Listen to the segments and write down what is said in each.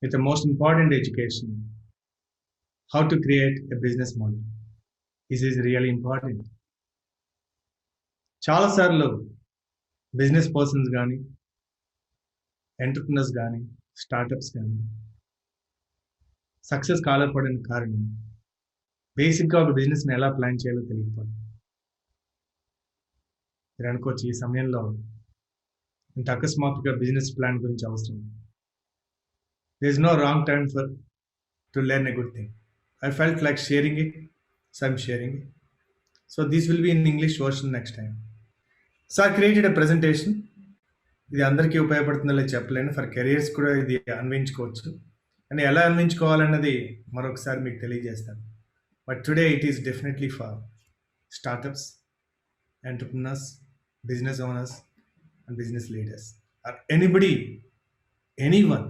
with the most important education, how to create a business model. This is really important. చాలా సార్లు business persons కానీ entrepreneurs కానీ startups కానీ success కాలేకపోవడానికి కారణం బేసిక్గా ఒక బిజినెస్ని ఎలా ప్లాన్ చేయాలో తెలియకపోవడం. మీరు అనుకోవచ్చు ఈ సమయంలో ఇంత అకస్మాత్తుగా బిజినెస్ ప్లాన్ గురించి అవసరం. There is no wrong time for to learn a good thing. I felt like sharing it, so I'm sharing it. So this will be in English version next time. So I created a presentation. ఇది అందరికీ ఉపయోగపడుతుందో చెప్పలేను, for careers కూడా ఇది అన్వయించుకోవచ్చు, అని ఎలా అన్వయించుకోవాలన్నది మరొకసారి మీకు తెలియజేస్తాను. But today it is definitely for startups, entrepreneurs, business owners and business leaders, or anyone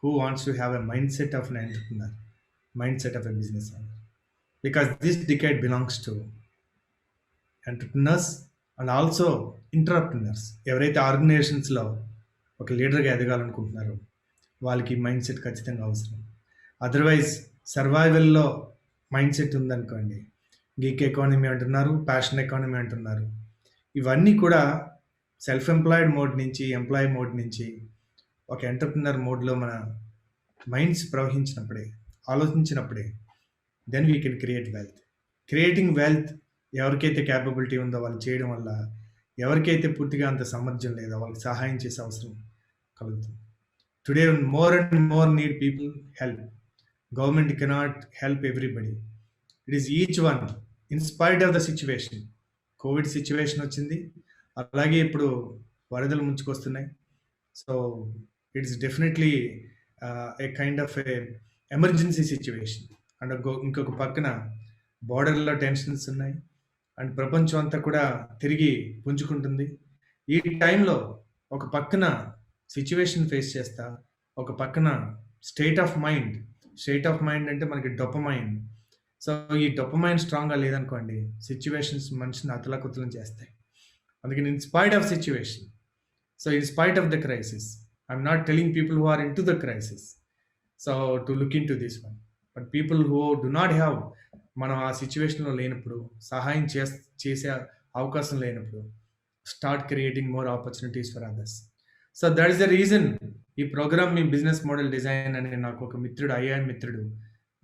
who wants to have a mindset of an entrepreneur, mindset of a business owner, because this decade belongs to entrepreneurs and also ఇంటర్ప్రినర్స్. ఎవరైతే ఆర్గనైజేషన్స్లో ఒక లీడర్గా ఎదగాలనుకుంటున్నారో వాళ్ళకి mind set ఖచ్చితంగా అవసరం. Otherwise సర్వైవల్లో mind set ఉందనుకోండి, gig economy అంటున్నారు, passion economy అంటున్నారు, ఇవన్నీ కూడా సెల్ఫ్ ఎంప్లాయిడ్ మోడ్ నుంచి ఎంప్లాయీ మోడ్ నుంచి ఒక ఎంటర్ప్రినర్ మోడ్లో మన మైండ్స్ ప్రవహించినప్పుడే, ఆలోచించినప్పుడే then we can create wealth. Creating wealth ఎవరికైతే క్యాపబిలిటీ ఉందో వాళ్ళు చేయడం వల్ల, ఎవరికైతే పూర్తిగా అంత సామర్థ్యం లేదో వాళ్ళకి సహాయం చేసే అవసరం కలుగుతుంది. Today more and more need people help. Government cannot help everybody. It is each one in spite of the situation. Covid situation వచ్చింది, అలాగే ఇప్పుడు వరదలు ముంచుకొస్తున్నాయి. So it's definitely a kind of a emergency situation. And ఇంకొక పక్కన బార్డర్లో tensions ఉన్నాయి and ప్రపంచం అంతా కూడా తిరిగి పుంజుకుంటుంది. ఈ టైంలో ఒక పక్కన సిచ్యువేషన్ ఫేస్ చేస్తా, ఒక పక్కన స్టేట్ ఆఫ్ మైండ్ అంటే మనకి డొపమైన్. సో ఈ డొపమైన్ స్ట్రాంగ్గా లేదనుకోండి, సిచ్యువేషన్స్ మనిషిని అతలకుతలం చేస్తాయి. అందుకని in spite of situation, so in spite of the crisis, I'm not telling people who are into the crisis so to look into this one, but people who do not have, మనం ఆ సిచ్యువేషన్లో లేనప్పుడు, సహాయం చేసే అవకాశం లేనప్పుడు, start creating more opportunities for others. So that is the reason ఈ programme మీ బిజినెస్ మోడల్ డిజైన్ అని నాకు ఒక మిత్రుడు, ఐఐఎం మిత్రుడు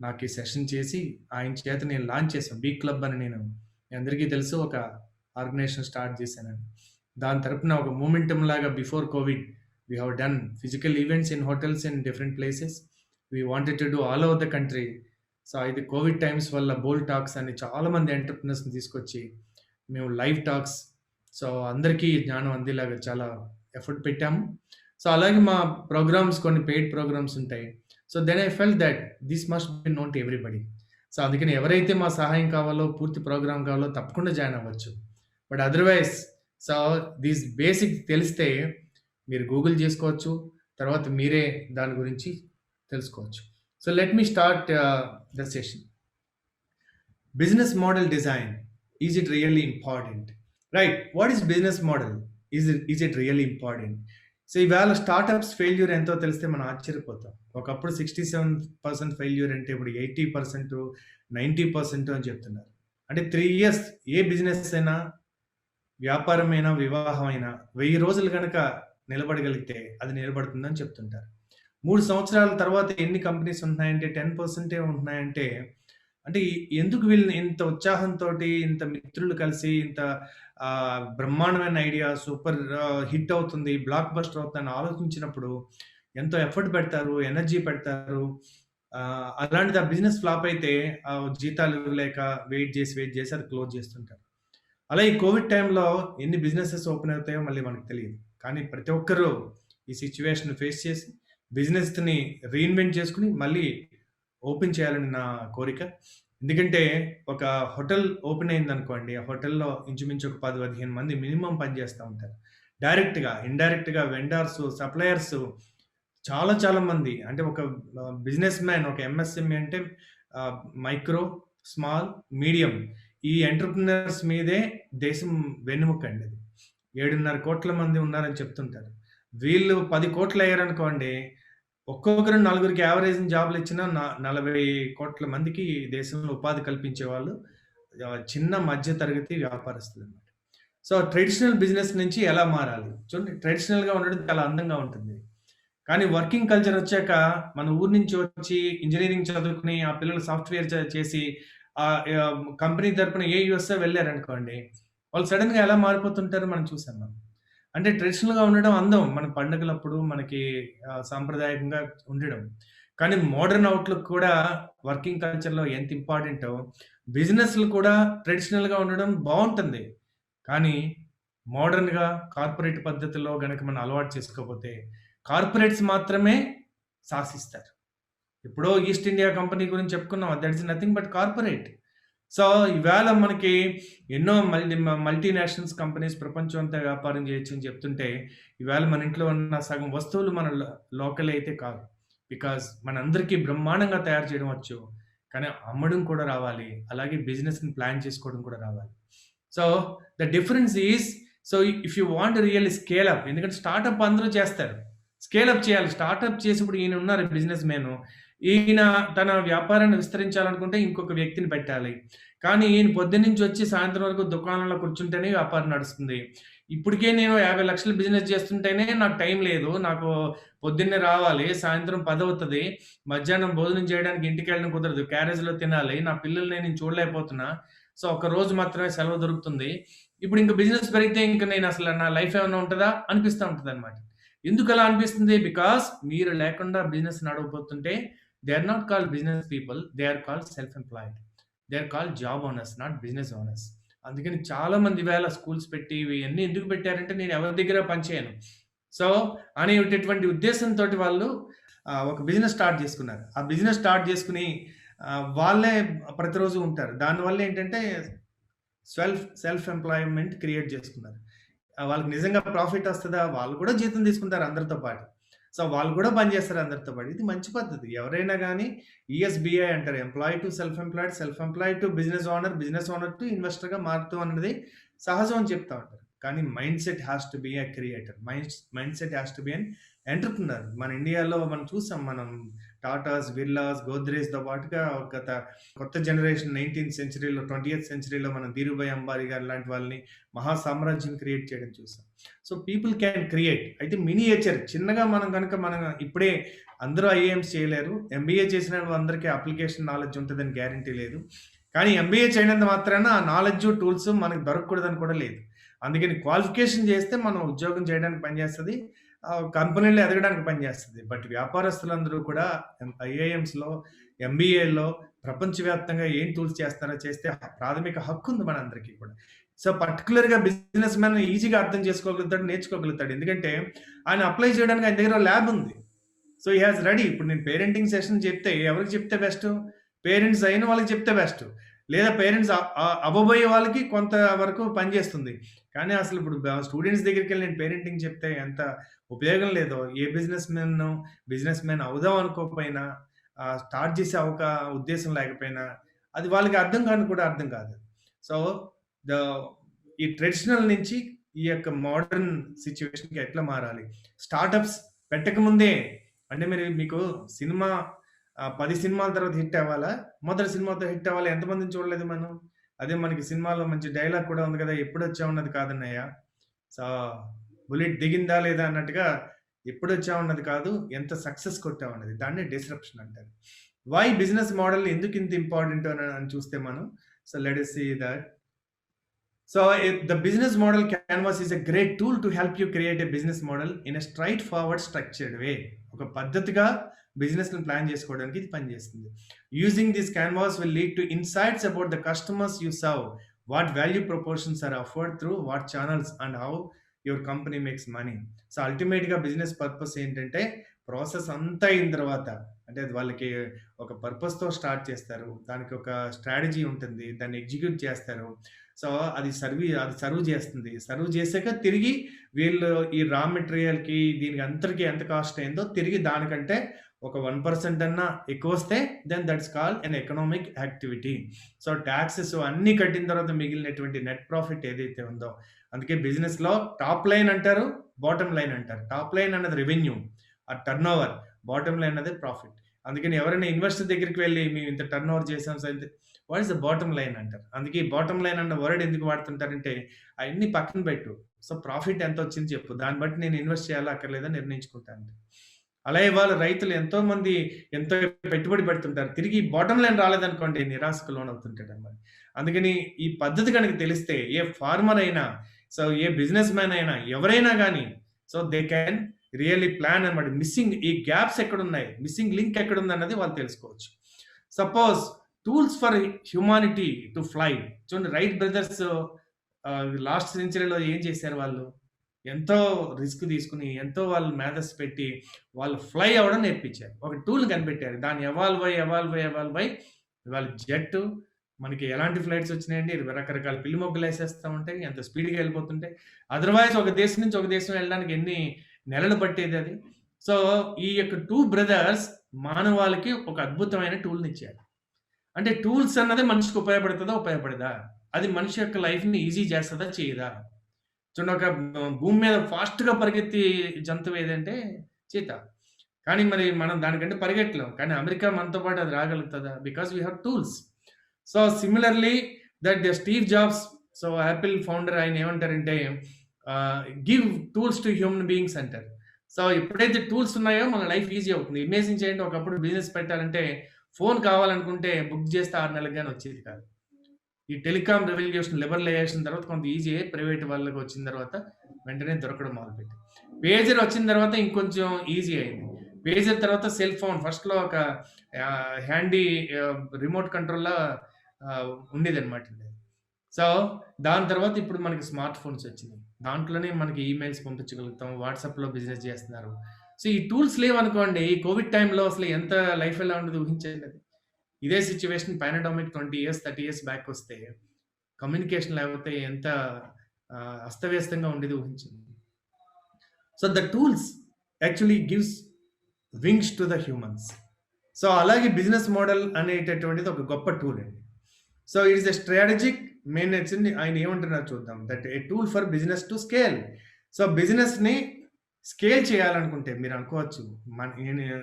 నాకు ఈ సెషన్ చేసి ఆయన చేత నేను లాంచ్ చేశాను. బీ క్లబ్ అని నేను అందరికీ తెలుసు, ఒక ఆర్గనైజేషన్ స్టార్ట్ చేశానని. దాని తరపున ఒక మూమెంటం లాగా before Covid we have done physical events in hotels in different places. We wanted to do all over the country. So ఇది కోవిడ్ టైమ్స్ వల్ల బోల్డ్ టాక్స్ అని చాలామంది ఎంటర్ప్రినర్స్ని తీసుకొచ్చి మేము లైవ్ టాక్స్, సో అందరికీ జ్ఞానం అందేలాగా చాలా ఎఫర్ట్ పెట్టాము. సో అలాగే మా ప్రోగ్రామ్స్, కొన్ని పెయిడ్ ప్రోగ్రామ్స్ ఉంటాయి. So then I felt that this must be known to everybody. So అందుకని ఎవరైతే మా సహాయం కావాలో, పూర్తి ప్రోగ్రామ్ కావాలో తప్పకుండా జాయిన్ అవ్వచ్చు. But otherwise so these basic తెలిస్తే మీరు గూగుల్ చేసుకోవచ్చు, తర్వాత మీరే దాని గురించి తెలుసుకోవచ్చు. So let me start the session. Business model design. Is it really important? Right. What is business model? Is it really important? So ఇవాళ స్టార్టప్స్ ఫెయిల్యూర్ ఎంతో తెలిస్తే మనం ఆశ్చర్యపోతాం. ఒకప్పుడు 67% ఫెయిల్యూర్ అంటే ఇప్పుడు 80%, 90% అని చెప్తున్నారు. అంటే 3 years ఏ బిజినెస్ అయినా, వ్యాపారమైనా, వివాహమైనా 1000 రోజులు కనుక నిలబడగలిగితే అది నిలబడుతుందని చెప్తుంటారు. 3 సంవత్సరాల తర్వాత ఎన్ని కంపెనీస్ ఉంటున్నాయంటే 10% ఉంటున్నాయంటే, అంటే ఎందుకు వీళ్ళు ఇంత ఉత్సాహంతో, ఇంత మిత్రులు కలిసి ఇంత బ్రహ్మాండమైన ఐడియా సూపర్ హిట్ అవుతుంది, బ్లాక్ బస్టర్ అవుతుందని ఆలోచించినప్పుడు ఎంతో ఎఫర్ట్ పెడతారు, ఎనర్జీ పెడతారు. అలాంటిది ఆ బిజినెస్ ఫ్లాప్ అయితే జీతాలు లేక వెయిట్ చేసి అది క్లోజ్ చేస్తుంటారు. అలా ఈ కోవిడ్ టైంలో ఎన్ని బిజినెసెస్ ఓపెన్ అవుతాయో మళ్ళీ మనకు తెలియదు. కానీ ప్రతి ఒక్కరూ ఈ సిచ్యువేషన్ ఫేస్ చేసి బిజినెస్ని రీఇన్వెంట్ చేసుకుని మళ్ళీ ఓపెన్ చేయాలని నా కోరిక. ఎందుకంటే ఒక హోటల్ ఓపెన్ అయింది అనుకోండి, ఆ హోటల్లో ఇంచుమించు ఒక 10-15 మంది మినిమం పనిచేస్తూ ఉంటారు. డైరెక్ట్గా, ఇండైరెక్ట్గా వెండర్స్, సప్లయర్స్ చాలా మంది. అంటే ఒక బిజినెస్ మ్యాన్, ఒక ఎంఎస్ఎంఈ అంటే మైక్రో, స్మాల్, మీడియం, ఈ ఎంటర్ప్రినర్స్ మీదే దేశం వెన్నెముక అండి. అది 7.5 కోట్ల మంది ఉన్నారని చెప్తుంటారు. వీళ్ళు 10 కోట్లు అయ్యారనుకోండి, ఒక్కొక్కరు నలుగురికి యావరేజ్‌ని జాబ్‌లిచ్చినా 40,00,00,000 మందికి ఈ దేశంలో ఉపాధి కల్పించేవాళ్ళు చిన్న మధ్య తరగతి వ్యాపారస్తులనమాట. సో, ట్రెడిషనల్ బిజినెస్ నుంచి ఎలా మారాలి? చూడండి ట్రెడిషనల్‌గా ఉండడం చాలా అందంగా ఉంటుంది. కానీ వర్కింగ్ కల్చర్ వచ్చాక మన ఊరు నుంచి వచ్చి ఇంజినీరింగ్ చదువుకొని ఆ పిల్లలు సాఫ్ట్‌వేర్ చేసి కంపెనీ తరపున ఏ యూఎస్‌ఓ వెళ్లారనుకోండి. వాళ్ళు సడెన్‌గా ఎలా మారిపోతుంటారో మనం చూసాం మనం. అంటే ట్రెడిషనల్‌గా ఉండడం అందం. మన పండుగలప్పుడు మనకి సాంప్రదాయకంగా ఉండడం. కానీ మోడర్న్ అవుట్‌లుక్ కూడా వర్కింగ్ కల్చర్‌లో ఎంత ఇంపార్టెంటో బిజినెస్‌లు కూడా ట్రెడిషనల్‌గా ఉండడం బావుంటుంది. కానీ మోడర్న్‌గా కార్పొరేట్ పద్ధతిలో గనక మనం అలవాటు చేసుకోకపోతే కార్పొరేట్స్ మాత్రమే శాసిస్తారు. ఎప్పుడో ఈస్ట్ ఇండియా కంపెనీ గురించి చెప్పుకున్నాం. That is nothing but corporate. So, ఈవేళ మనకి ఎన్నో మల్టీనేషనల్స్ కంపెనీస్ ప్రపంచం అంతా వ్యాపారం చేయొచ్చని చెప్తుంటే, ఈవేళ మన ఇంట్లో ఉన్న సగం వస్తువులు మన లోకల్ అయితే కాదు. బికాజ్ మనందరికీ బ్రహ్మాండంగా తయారు చేయడం వచ్చు. కానీ అమ్మడం కూడా రావాలి. అలాగే బిజినెస్‌ని ప్లాన్ చేసుకోవడం కూడా రావాలి. So, the difference is so, if you want really scale up ఎందుకంటే స్టార్టప్ అందరూ చేస్తారు. స్కేల్ అప్ చేయాలి. స్టార్టప్ చేసినప్పుడు ఈయన ఉన్నారు బిజినెస్ మ్యాను. ఈయన తన వ్యాపారాన్ని విస్తరించాలనుకుంటే ఇంకొక వ్యక్తిని పెట్టాలి. కానీ ఈయన పొద్దున్నుంచి వచ్చి సాయంత్రం వరకు దుకాణంలో కూర్చుంటేనే వ్యాపారం నడుస్తుంది. ఇప్పటికే నేను 50,00,000 బిజినెస్ చేస్తుంటేనే నాకు టైం లేదు. నాకు పొద్దున్నే రావాలి. సాయంత్రం 10 అవుతది. మధ్యాహ్నం భోజనం చేయడానికి ఇంటికెళ్ళడం కుదరదు. క్యారేజ్‌లో తినాలి. నా పిల్లల్ని నేను చూడలేకపోతున్నా. సో, ఒక రోజు మాత్రమే సెలవు దొరుకుతుంది. ఇప్పుడు ఇంక బిజినెస్ పెరిగితే ఇంక నేను అసలు నా లైఫ్ ఏమన్నా ఉంటదా? అనిపిస్తా ఉంటదన్నమాట. ఎందుకలా అనిపిస్తుంది? బికాస్ మీరు లేకుండా బిజినెస్ నడవబోతుంటే they are not called business people. They are called self employed. They are called job owners not business owners. అందుకని చాలా మంది ఈవేళ స్కూల్స్ పెట్టి ఇవన్నీ ఎందుకు పెట్టారంటే నేను ఎవరి దగ్గర పని చేయను. సో, అనేటటువంటి ఉద్దేశంతోటి వాళ్ళు ఒక బిజినెస్ స్టార్ట్ చేసుకున్నారు. ఆ బిజినెస్ స్టార్ట్ చేసుకొని వాళ్ళే ప్రతిరోజు ఉంటారు. దానివల్ల ఏంటంటే సెల్ఫ్ ఎంప్లాయ్‌మెంట్ క్రియేట్ చేసుకున్నారు. వాళ్ళకి నిజంగా ప్రాఫిట్ వస్తదా? వాళ్ళు కూడా జీతం తీసుకుంటారు అందరితో పాటు. సో, వాళ్ళు కూడా పని చేస్తారు అందరితో పాటు. ఇది మంచి పద్ధతి. ఎవరైనా గాని ఈఎస్‌బీఐ అంటారు. Employee to self employed, self employed to business owner, business owner to ఇన్వెస్టర్‌గా మారుతాం అన్నది సహజం అని చెప్తా ఉంటారు. కానీ mind set has to be a creator. Mind set has to be an entrepreneur. మన ఇండియాలో మనం చూసాం మనం టాటాస్, బిర్లాస్, గోద్రేజ్‌తో పాటుగా గత కొత్త జనరేషన్ 19థ్ సెంచరీలో, 20థ్ సెంచరీలో మనం ధీరుభాయ్ అంబానీ గారు లాంటి వాళ్ళని మహా సామ్రాజ్యం క్రియేట్ చేయడం చూసాం. So, people can create. అయితే మినియేచర్ చిన్నగా మనం ఇప్పుడే అందరూ ఐఏఎమ్స్ చేయలేరు. ఎంబీఏ చేసిన అందరికీ అప్లికేషన్ నాలెడ్జ్ ఉంటదని గ్యారంటీ లేదు. కానీ ఎంబీఏ చేయనంత మాత్రాన ఆ నాలెడ్జ్, టూల్స్ మనకు దొరకకూడదని కూడా లేదు. అందుకని క్వాలిఫికేషన్ చేస్తే మనం ఉద్యోగం చేయడానికి పనిచేస్తది. కంపెనీలో ఎదగడానికి పనిచేస్తది. బట్ వ్యాపారస్తులందరూ కూడా ఐఏఎమ్స్‌లో, ఎంబీఏలో ప్రపంచవ్యాప్తంగా ఏం టూల్స్ చేస్తారో చేస్తే ప్రాథమిక హక్కుంది మనందరికీ కూడా. సో, పర్టిక్యులర్‌గా బిజినెస్ మ్యాన్ ఈజీగా అర్థం చేసుకోగలుగుతాడు, నేర్చుకోగలుగుతాడు. ఎందుకంటే ఆయన అప్లై చేయడానికి ఆయన దగ్గర ల్యాబ్ ఉంది. So, he has ready. ఇప్పుడు నేను పేరెంటింగ్ సెషన్ చెప్తే ఎవరికి చెప్తే బెస్టు? పేరెంట్స్ అయిన వాళ్ళకి చెప్తే బెస్టు. లేదా పేరెంట్స్ అవ్వబోయే వాళ్ళకి కొంత వరకు పనిచేస్తుంది. కానీ అసలు ఇప్పుడు స్టూడెంట్స్ దగ్గరికెళ్ళి నేను పేరెంటింగ్ చెప్తే ఎంత ఉపయోగం లేదో, ఏ బిజినెస్ మ్యాన్ అవుదాం అనుకోకపోయినా, స్టార్ట్ చేసే ఉద్దేశ్యం లేకపోయినా, అది వాళ్ళకి అర్థం కాని కూడా అర్థం కాదు. సో, ద ఈ ట్రెడిషనల్ నుంచి ఈ యొక్క మోడర్న్ సిట్యుయేషన్‌కి ఎట్లా మారాలి? స్టార్టప్స్ పెట్టకముందే అంటే మీకు సినిమా 10 సినిమాల తర్వాత హిట్ అవ్వాలా? మొదటి సినిమాతో హిట్ అవ్వాలా? ఎంతమందిని చూడలేదు మనం? అదే మనకి సినిమాలో మంచి డైలాగ్ కూడా ఉంది కదా! ఎప్పుడొచ్చావన్నది కాదన్నయ్య. సో, బుల్లెట్ దిగిందా లేదా అన్నట్టుగా ఎప్పుడొచ్చావన్నది కాదు, ఎంత సక్సెస్ కొట్టావన్నది. దాన్నే డిస్రప్షన్ అంటారు. వై బిజినెస్ మోడల్ ఎందుకింత ఇంపార్టెంట్ అని చూస్తే మనం so, let us see that. So, the business model canvas is a great tool to help you create a business model in a straightforward, structured way. ఒక పద్ధతిగా బిజినెస్‌ని plan చేసుకోవడానికి ఇది పనిచేస్తుంది. Using this canvas will lead to insights about the customers you serve, what value proportions are offered through what channels and how your company makes money. So, అల్టిమేట్‌గా business purpose ఏంటంటే process అంతా అయిన తర్వాత అంటే అది వాళ్ళకి ఒక పర్పస్‌తో స్టార్ట్ చేస్తారు. దానికి ఒక స్ట్రాటజీ ఉంటుంది. దాన్ని ఎగ్జిక్యూట్ చేస్తారు. సో, అది సర్వ్ చేస్తుంది. సర్వ్ చేసాక తిరిగి వీళ్ళు ఈ రా మెటీరియల్‌కి దీనికి అంతటికి ఎంత కాస్ట్ అయిందో తిరిగి దానికంటే ఒక 1% అన్నా ఎక్కువొస్తే then that's called an economic activity. So, taxes అన్నీ కట్టిన తర్వాత మిగిలినటువంటి నెట్ ప్రాఫిట్ ఏదైతే ఉందో అందుకే బిజినెస్‌లో టాప్ లైన్ అంటారు, బాటమ్ లైన్ అంటారు. టాప్ లైన్ అన్నది రెవెన్యూ, టర్నోవర్. బాటమ్ లైన్ అదే ప్రాఫిట్. అందుకని ఎవరైనా ఇన్వెస్టర్ దగ్గరికి వెళ్ళి మేము ఇంత టర్న్ ఓవర్ చేసాం sir, what is the bottom line అంటారు. అందుకే ఈ బాటమ్ లైన్ అన్న వర్డ్ ఎందుకు వాడుతుంటారంటే అవన్నీ పక్కన పెట్టు. సో ప్రాఫిట్ ఎంత వచ్చింది చెప్పు, దాన్ని బట్టి నేను ఇన్వెస్ట్ చేయాలా అక్కర్లేదా నిర్ణయించుకుంటాను. అలా ఇవాళ రైతులు ఎంతో మంది ఎంతో పెట్టుబడి పెడుతుంటారు, తిరిగి బాటమ్ లైన్ రాలేదనుకోండి నిరాశకు లోనవుతుంటాడు అన్నమాట. అందుకని ఈ పద్ధతి కనుక తెలిస్తే ఏ ఫార్మర్ అయినా, సో ఏ బిజినెస్ మ్యాన్ అయినా, ఎవరైనా కానీ, so they can really plan అనమాట. మిస్సింగ్ ఈ గ్యాప్స్ ఎక్కడున్నాయి, మిస్సింగ్ లింక్ ఎక్కడుంది అన్నది వాళ్ళు తెలుసుకోవచ్చు. Suppose tools for humanity to fly. చూడండి రైట్ బ్రదర్స్ లాస్ట్ సెంచరీలో ఏం చేశారు వాళ్ళు, ఎంతో రిస్క్ తీసుకుని ఎంతో వాళ్ళు మేధస్ పెట్టి వాళ్ళు ఫ్లై అవ్వడం నేర్పించారు. ఒక టూల్ కనిపెట్టారు, దాన్ని ఎవాల్వ్ అయ్యి ఇవాళ జెట్ మనకి ఎలాంటి ఫ్లైట్స్ వచ్చినాయండి, రకరకాల పిల్లి మొగ్గలు వేసేస్తూ ఉంటాయి, ఎంత స్పీడ్గా వెళ్ళిపోతుంటాయి. అదర్వైజ్ ఒక దేశం నుంచి ఒక దేశం వెళ్ళడానికి ఎన్ని నెలలు పట్టేది అది. సో ఈ యొక్క 2 బ్రదర్స్ మానవాళికి ఒక అద్భుతమైన టూల్ని ఇచ్చారు. అంటే టూల్స్ అన్నది మనిషికి ఉపయోగపడదా, అది మనిషి యొక్క లైఫ్ని ఈజీ చేస్తుందా చేయదా. చూడండి, ఒక భూమి మీద ఫాస్ట్గా పరిగెత్తి జంతువు ఏదంటే చీత. కానీ మరి మనం దానికంటే పరిగెట్టలేం, కానీ అమెరికా మనతో పాటు అది రాగలుగుతుందా, because we have tools. So similarly that Steve Jobs, so Apple founder, ఆయన ఏమంటారంటే give tools to human beings అంటారు. సో ఎప్పుడైతే టూల్స్ ఉన్నాయో మన లైఫ్ ఈజీ అవుతుంది. ఇమేజిన్ చేయండి, ఒకప్పుడు బిజినెస్ పెట్టాలంటే ఫోన్ కావాలనుకుంటే బుక్ చేస్తే 6 నెలలకు కానీ వచ్చేది కాదు. ఈ టెలికాం రెవల్యూషన్ లిబరలైజేషన్ తర్వాత కొంత ఈజీ అయ్యి ప్రైవేట్ వాళ్ళకి వచ్చిన తర్వాత వెంటనే దొరకడం మొదలుపెట్టి, పేజర్ వచ్చిన తర్వాత ఇంకొంచెం ఈజీ అయింది. పేజర్ తర్వాత సెల్ ఫోన్, ఫస్ట్లో ఒక హ్యాండీ రిమోట్ కంట్రోల్లో ఉండేది అనమాట. సో దాని తర్వాత ఇప్పుడు మనకి స్మార్ట్ ఫోన్స్ వచ్చినాయి, దాంట్లోనే మనకి ఈమెయిల్స్ పంపించగలుగుతాం, వాట్సాప్లో బిజినెస్ చేస్తున్నారు. సో ఈ టూల్స్ లేవనుకోండి, ఈ కోవిడ్ టైంలో అసలు ఎంత లైఫ్ ఎలా ఉండదు ఊహించండి. అది ఇదే situation pandemic 20 years 30 years back వస్తే కమ్యూనికేషన్ లేకపోతే ఎంత అస్తవ్యస్తంగా ఉండేది ఊహించింది. So the tools actually gives wings to the humans. So అలాగే బిజినెస్ మోడల్ అనేటటువంటిది ఒక గొప్ప టూల్ అండి. So it is a strategic manage, ఆయన ఏమంటున్నారు చూద్దాం. That a tool for business to scale. So బిజినెస్ని స్కేల్ చేయాలనుకుంటే మీరు అనుకోవచ్చు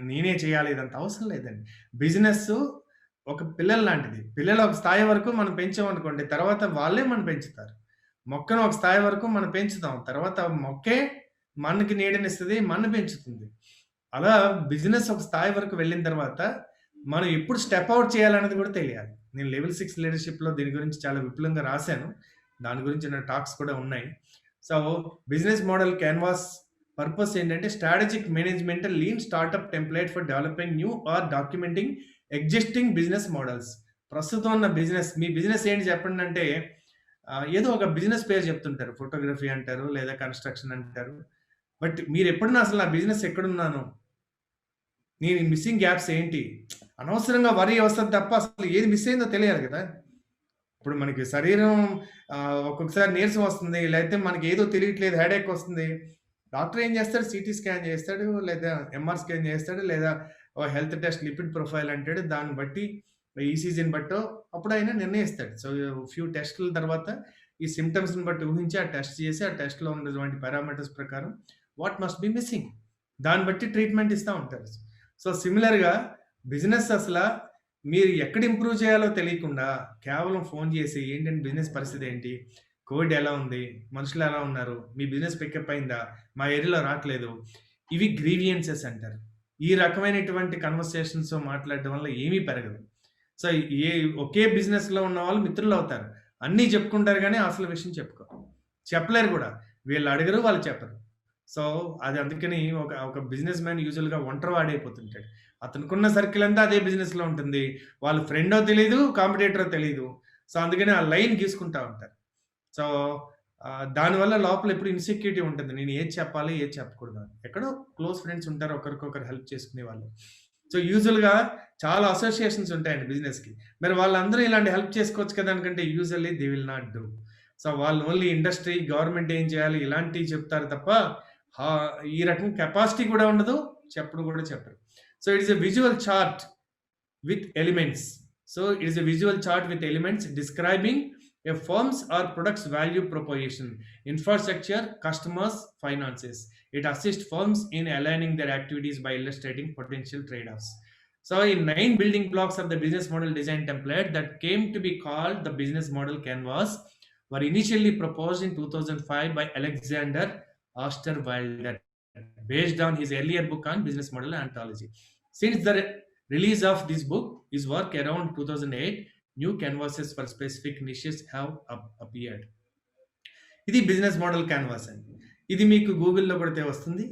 నేనే చేయాలి, ఇదంత అవసరం లేదండి. బిజినెస్ ఒక పిల్లల లాంటిది. పిల్లలు ఒక స్థాయి వరకు మనం పెంచామనుకోండి, తర్వాత వాళ్ళే మనం పెంచుతారు. మొక్కను ఒక స్థాయి వరకు మనం పెంచుతాం, తర్వాత మొక్కే మనకి నీడనిస్తుంది, మన పెంచుతుంది. అలా బిజినెస్ ఒక స్థాయి వరకు వెళ్ళిన తర్వాత మనం ఎప్పుడు స్టెప్ అవుట్ చేయాలనేది కూడా తెలియాలి. నేను లెవెల్ 6 లీడర్షిప్లో దీని గురించి చాలా విపులంగా రాశాను, దాని గురించి నా టాక్స్ కూడా ఉన్నాయి. So business model canvas purpose ఏంటంటే strategic management lean startup template for developing new or documenting existing business models. ప్రస్తుతం ఉన్న బిజినెస్, మీ బిజినెస్ ఏంటి చెప్పండి అంటే ఏదో ఒక బిజినెస్ పేరు చెప్తుంటారు, ఫోటోగ్రఫీ అంటారు లేదా కన్స్ట్రక్షన్ అంటారు. బట్ మీరు ఎప్పుడన్నా అసలు నా బిజినెస్ ఎక్కడున్నాను, నేను మిస్సింగ్ గ్యాప్స్ ఏంటి, అనవసరంగా వరి వస్తుంది తప్ప అసలు ఏది మిస్ అయిందో తెలియాలి కదా. ఇప్పుడు మనకి శరీరం ఒక్కొక్కసారి నీరసం వస్తుంది, లేకపోతే మనకి ఏదో తెలియట్లేదు, హెడేక్ వస్తుంది, డాక్టర్ ఏం చేస్తాడు, సిటీ స్కాన్ చేస్తాడు లేదా ఎంఆర్ స్కాన్ చేస్తాడు లేదా హెల్త్ టెస్ట్ లిపిడ్ ప్రొఫైల్ అంటాడు, దాన్ని బట్టి ఈసీజీని బట్టో అప్పుడు ఆయన నిర్ణయిస్తాడు. సో ఫ్యూ టెస్టుల తర్వాత ఈ సిమ్టమ్స్ని బట్టి ఊహించి ఆ టెస్ట్ చేసి ఆ టెస్ట్లో ఉన్నటువంటి పారామీటర్స్ ప్రకారం వాట్ మస్ట్ బి మిస్సింగ్, దాన్ని బట్టి ట్రీట్మెంట్ ఇస్తూ ఉంటారు. సో సిమిలర్గా బిజినెస్ అసలు మీరు ఎక్కడ ఇంప్రూవ్ చేయాలో తెలియకుండా కేవలం ఫోన్ చేసి ఏంటంటే బిజినెస్ పరిస్థితి ఏంటి, కోవిడ్ ఎలా ఉంది, మనుషులు ఎలా ఉన్నారు, మీ బిజినెస్ పికప్ అయిందా, మా ఏరియాలో రావట్లేదు, ఇవి గ్రీవియన్సెస్ అంటారు. ఈ రకమైనటువంటి కన్వర్సేషన్స్ మాట్లాడడం వల్ల ఏమీ పెరగదు. సో ఒకే బిజినెస్లో ఉన్న వాళ్ళు మిత్రులు అవుతారు, అన్నీ చెప్పుకుంటారు కానీ అసలు విషయం చెప్పలేరు కూడా, వీళ్ళు అడగరు వాళ్ళు చెప్పరు. సో అది అందుకని ఒక బిజినెస్ మ్యాన్ యూజువల్గా ఒంటరివాడైపోతుంటాడు. అతనుకున్న సర్కిల్ అంతా అదే బిజినెస్లో ఉంటుంది, వాళ్ళు ఫ్రెండో తెలియదు, కాంపిటేటరో తెలియదు. సో అందుకని ఆ లైన్ గీసుకుంటూ ఉంటారు. సో దానివల్ల లోపల ఎప్పుడు ఇన్సెక్యూరిటీ ఉంటుంది, నేను ఏది చెప్పాలి ఏది చెప్పకూడదు అని. ఎక్కడో క్లోజ్ ఫ్రెండ్స్ ఉంటారు, ఒకరికొకరు హెల్ప్ చేసుకునే వాళ్ళు. సో యూజువల్గా చాలా అసోసియేషన్స్ ఉంటాయండి బిజినెస్కి, మరి వాళ్ళందరూ ఇలాంటి హెల్ప్ చేసుకోవచ్చు కదా అనుకుంటే usually they will not do. So వాళ్ళు ఓన్లీ ఇండస్ట్రీ, గవర్నమెంట్ ఏం చేయాలి ఇలాంటివి చెప్తారు తప్ప ఈ రకం కెపాసిటీ కూడా ఉండదు, చెప్పడం కూడా చెప్పరు. So it is a visual chart with elements. So it is a visual chart with elements describing A firm's or product's value proposition, infrastructure, customers, finances. It assists firms in aligning their activities by illustrating potential trade-offs. So in 9 building blocks of the business model design template that came to be called the business model canvas were initially proposed in 2005 by Alexander Osterwalder based on his earlier book on business model anthology. Since the release of this book, his work around 2008, new canvases for specific niches have appeared. ఇది business model canvas అండి. ఇది మీకు గూగుల్‌లో కొడితే వస్తుంది.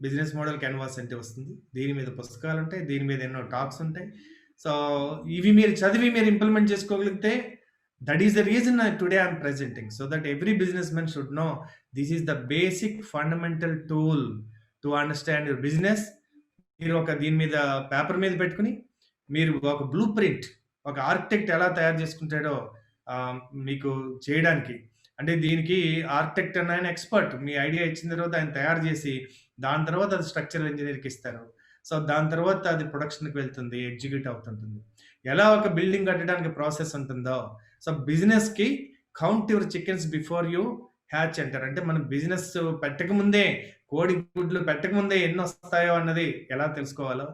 Business model canvas అంటే వస్తుంది. దీని మీద పుస్తకాలుంటాయి. దీని మీద ఎన్నో టాక్స్ ఉంటాయి. సో, ఇవి మీరు చదివి మీరు ఇంప్లిమెంట్ చేసుకోగలిగితే that is the reason today I am presenting. So that every businessman should know this is the basic fundamental tool to understand your business. మీరు ఒక దీని మీద పేపర్ మీద పెట్టుకొని, మీరు ఒక బ్లూ ప్రింట్, ఒక ఆర్కిటెక్ట్ ఎలా తయారు చేసుకుంటాడో మీకు చేయడానికి, అంటే దీనికి ఆర్కిటెక్ట్ అన్న ఆయన ఎక్స్పర్ట్. మీ ఐడియా ఇచ్చిన తర్వాత ఆయన తయారు చేసి, దాని తర్వాత అది స్ట్రక్చరల్ ఇంజనీర్‌కి ఇస్తారు. సో, దాని తర్వాత అది ప్రొడక్షన్‌కి వెళ్తుంది, ఎగ్జిక్యూట్ అవుతుంటుంది. ఎలా ఒక బిల్డింగ్ కట్టడానికి ప్రాసెస్ ఉంటుందో, సో బిజినెస్‌కి count your chickens before you hatch అంటారు. అంటే మనం బిజినెస్ పెట్టకముందే, కోడి గుడ్లు పెట్టకముందే ఎన్ని వస్తాయో అన్నది ఎలా తెలుసుకోవాలో,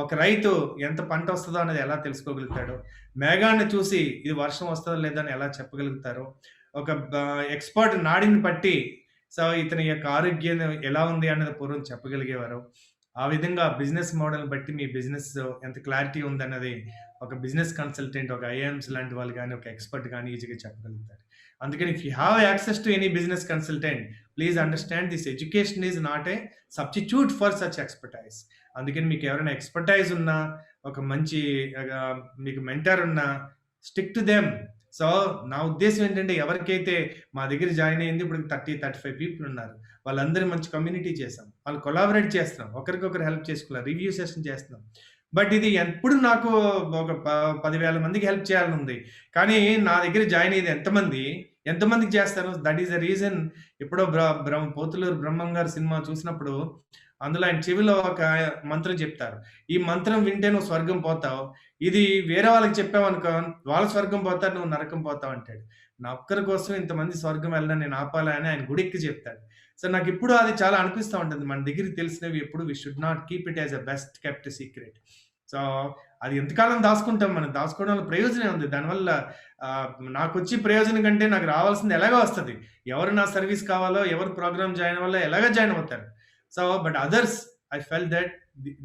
ఒక రైతు ఎంత పంట వస్తుందో అన్నది ఎలా తెలుసుకోగలుగుతాడో, మేఘాన్ని చూసి ఇది వర్షం వస్తుందో లేదో అని ఎలా చెప్పగలుగుతారో, ఒక ఎక్స్పర్ట్ నాడిని పట్టి సో ఇతని యొక్క ఆరోగ్యం ఎలా ఉంది అన్నది పూర్వం చెప్పగలిగేవారు. ఆ విధంగా బిజినెస్ మోడల్ బట్టి మీ బిజినెస్ ఎంత క్లారిటీ ఉందన్నది ఒక బిజినెస్ కన్సల్టెంట్, ఒక ఐఎమ్స్ లాంటి వాళ్ళు కానీ, ఒక ఎక్స్పర్ట్ కానీ ఈజీగా చెప్పగలుగుతారు. అందుకని if you have access to any business consultant, please understand this education is not a substitute for such expertise. అందుకని మీకు ఎవరైనా ఎక్స్పర్టైజ్ ఉన్నా, ఒక మంచి మీకు మెంటర్ ఉన్నా, స్టిక్ టు దెమ్. సో నా ఉద్దేశం ఏంటంటే, ఎవరికైతే మా దగ్గర జాయిన్ అయింది ఇప్పుడు 30-35 పీపుల్ ఉన్నారు. వాళ్ళందరూ మంచి కమ్యూనిటీ చేసాం. వాళ్ళు కొలాబరేట్ చేస్తున్నాం. ఒకరికొకరు హెల్ప్ చేసుకున్నారు. రివ్యూ సెషన్ చేస్తున్నాం. బట్ ఇది ఎప్పుడు నాకు ఒక 10,000 మందికి హెల్ప్ చేయాలని ఉంది. కానీ నా దగ్గర జాయిన్ అయ్యేది ఎంతమందికి చేస్తారు? That is the reason. ఎప్పుడో పోతులూరు బ్రహ్మం గారు సినిమా చూసినప్పుడు అందులో ఆయన చెవిలో ఒక మంత్రం చెప్తారు. ఈ మంత్రం వింటే నువ్వు స్వర్గం పోతావు. ఇది వేరే వాళ్ళకి చెప్పావనుకో, వాళ్ళు స్వర్గం పోతారు, నువ్వు నరకం పోతావు అంటాడు. నా ఒక్కరి కోసం ఇంతమంది స్వర్గం వెళ్ళడం నేను ఆపాలా అని ఆయన గుడెక్కి చెప్తాడు. సో నాకిప్పుడు అది చాలా అనిపిస్తా ఉంటుంది. మన దగ్గరికి తెలిసినవి ఎప్పుడు we should not keep it as a best kept secret. So అది ఎంతకాలం దాచుకుంటాం, మనం దాచుకోవడం వల్ల ప్రయోజనం ఉంది. దానివల్ల నాకొచ్చి ప్రయోజనం కంటే నాకు రావాల్సింది ఎలాగో వస్తది. ఎవరు నా సర్వీస్ కావాలో, ఎవరు ప్రోగ్రామ్ జాయిన్ అవ్వాలో ఎలాగో జాయిన్ అవుతారు. So but others I felt that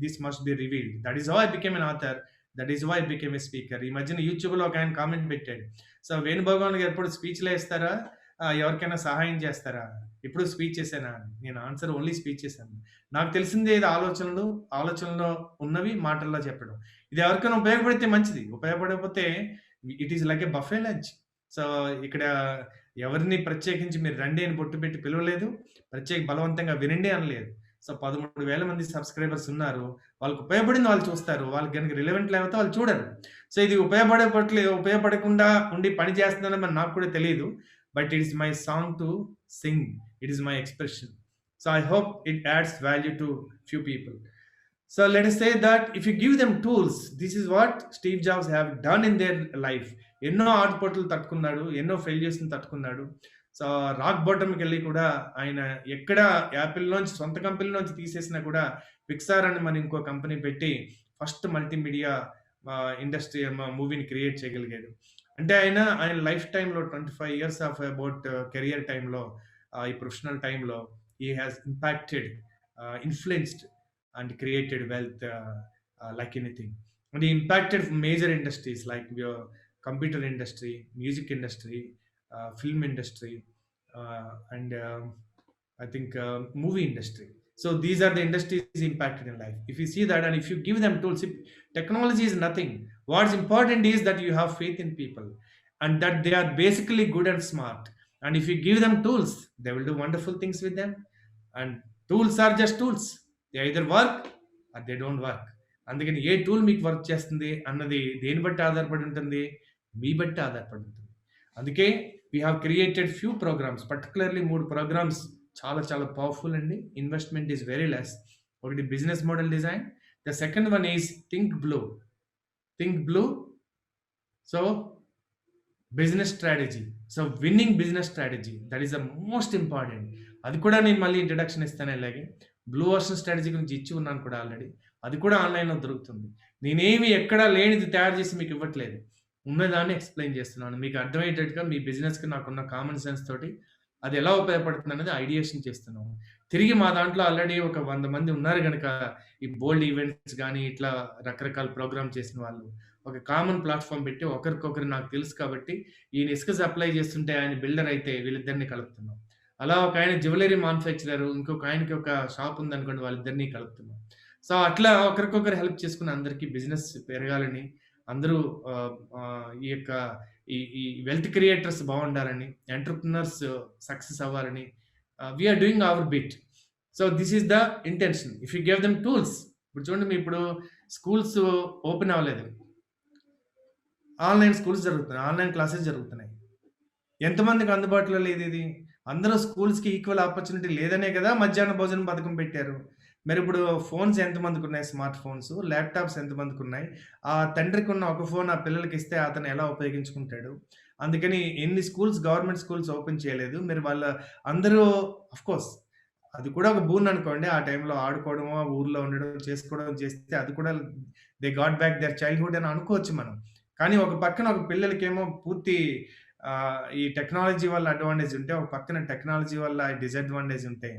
this must be revealed. That is how I became an author. That is why I became a speaker. ఈ మధ్యన యూట్యూబ్‌లో ఒక ఆయన కామెంట్ పెట్టాడు. సో వేణుభగవాన్ గారు ఎప్పుడు స్పీచ్‌లు ఇస్తారా? ఎవరికైనా సహాయం చేస్తారా? ఎప్పుడు స్పీచ్ చేశానా? నేను ఆన్సర్ ఓన్లీ స్పీచ్ చేశాను. నాకు తెలిసిందే ఇది ఆలోచనలో ఉన్నవి మాటల్లో చెప్పడం. ఇది ఎవరికైనా ఉపయోగపడితే మంచిది. ఉపయోగపడకపోతే it is like a buffet lunch. So ఇక్కడ ఎవరిని ప్రత్యేకించి మీరు రండి అని బొట్టు పెట్టి పిలవలేదు. బలవంతంగా వినండి అనలేదు. సో 13,000 మంది సబ్స్క్రైబర్స్ ఉన్నారు. వాళ్ళకి ఉపయోగపడింది వాళ్ళు చూస్తారు. వాళ్ళకి గనుక రిలవెంట్ లేకపోతే వాళ్ళు చూడరు. సో ఇది ఉపయోగపడకుండా ఉండి పని చేస్తున్నానని నాకు కూడా తెలీదు. But it is my song to sing. It is my expression. So I hope it adds value to few people. So let us say that if you give them tools, this is what Steve Jobs have done in their life. ఎన్నో ఆటుపోట్లు తట్టుకున్నాడు, ఎన్నో ఫెయిల్యూర్స్‌ని తట్టుకున్నాడు. So rock బాటమ్‌కి వెళ్ళి కూడా ఆయన ఎక్కడ యాపిల్‌లోంచి సొంత కంపెనీలోంచి తీసేసినా కూడా Pixar అని మన ఇంకో కంపెనీ పెట్టి ఫస్ట్ మల్టీమీడియా ఇండస్ట్రీ మూవీని క్రియేట్ చేయగలిగాడు. అంటే ఆయన లైఫ్ టైమ్‌లో 25 years ఆఫ్ అబౌట్ కెరియర్ టైమ్‌లో ఈ ప్రొఫెషనల్ టైమ్‌లో he has impacted, influenced and created wealth like anything. And he impacted major industries like your computer industry, music industry, film industry, and I think movie industry. So these are the industries impacted in life. If you see that and if you give them tools, technology is nothing. What's important is that you have faith in people and that they are basically good and smart. And if you give them tools, they will do wonderful things with them. And tools are just tools. They either work or they don't work. అందుకని ఏ tool మీకు work చేస్తుంది అన్నది దేని బట్టి ఆధారపడి ఉంటుంది? మీ బట్టి ఆధారపడి ఉంటుంది. అందుకే we have created few programmes, particularly 3 programmes చాలా చాలా పవర్ఫుల్ అండి. Investment is very less. ఒకటి business model design. The second one is think blue. So business strategy. So winning business strategy that is the most important. అది కూడా నేను మళ్ళీ introduction ఇస్తాను ఇలాగే. బ్లూ ఓషన్ స్ట్రాటజీ గురించి ఇచ్చి ఉన్నాను కూడా ఆల్రెడీ. అది కూడా ఆన్‌లైన్‌లో దొరుకుతుంది. నేనేమి ఎక్కడా లేనిది తయారు చేసి మీకు ఇవ్వట్లేదు. ఉన్నదాన్ని ఎక్స్‌ప్లెయిన్ చేస్తున్నాను. మీకు అర్థమయ్యేటట్టుగా మీ బిజినెస్‌కి నాకున్న కామన్ సెన్స్ తోటి అది ఎలా ఉపయోగపడుతుందనేది ఐడియేషన్ చేస్తున్నాను. తిరిగి మా దాంట్లో ఆల్రెడీ ఒక 100 మంది ఉన్నారు గనక ఈ బోల్డ్ ఈవెంట్స్ గాని, ఇట్లా రకరకాల ప్రోగ్రామ్ చేసిన వాళ్ళు. ఒక కామన్ ప్లాట్‌ఫార్మ్ పెట్టి ఒకరికొకరు నాకు తెలుసు కాబట్టి ఈయన ఇసుక సప్లై చేస్తుంటే ఆయన బిల్డర్ అయితే వీళ్ళిద్దరిని కలుపుతున్నాం. అలా ఒకాయన జ్యువెల్లరీ మ్యానుఫ్యాక్చరర్, ఇంకొక ఆయనకి ఒక షాప్ ఉందనుకోండి వాళ్ళిద్దరిని కలుపుతున్నాం. సో, అట్లా ఒకరికొకరు హెల్ప్ చేసుకొని అందరికీ బిజినెస్ పెరగాలని, అందరూ ఈ యొక్క ఈ వెల్త్ క్రియేటర్స్ బావుండాలని, ఎంటర్‌ప్రెన్యూర్స్ సక్సెస్ అవ్వాలని we are doing our bit. So, this is the intention. If you give them tools ఇప్పుడు చూడండి ఇప్పుడు స్కూల్స్ ఓపెన్ అవ్వలేదు. ఆన్‌లైన్ స్కూల్స్ జరుగుతున్నాయి. ఆన్‌లైన్ క్లాసెస్ జరుగుతున్నాయి. ఎంతమందికి అందుబాటులో లేదిది? అందరూ స్కూల్స్‌కి ఈక్వల్ ఆపర్చునిటీ లేదనే కదా మధ్యాహ్న భోజనం పథకం పెట్టారు. మరిప్పుడు ఫోన్స్ ఎంతమందికున్నాయి స్మార్ట్ ఫోన్స్, ల్యాప్‌టాప్స్ ఎంతమందికున్నాయి? ఆ తండ్రికున్న ఒక ఫోన్ ఆ పిల్లలకిస్తే అతను ఎలా ఉపయోగించుకుంటాడు? అందుకని ఎన్ని స్కూల్స్ గవర్నమెంట్ స్కూల్స్ ఓపెన్ చేయలేదు. మరి వాళ్ళ అందరూ ఆఫ్‌కోర్స్ అది కూడా ఒక బూన్ అనుకోండి. ఆ టైంలో ఆడుకోవడమో, ఊర్లో ఉండడం, చేసుకోవడం చేస్తే అది కూడా they got back their childhood అని అనుకోవచ్చు మనం. కానీ ఒక పక్కన ఒక పిల్లలకేమో పూర్తి ఈ టెక్నాలజీ వల్ల అడ్వాంటేజ్ ఉంటే, ఒక పక్కన టెక్నాలజీ వల్ల డిసడ్వాంటేజ్ ఉంటే,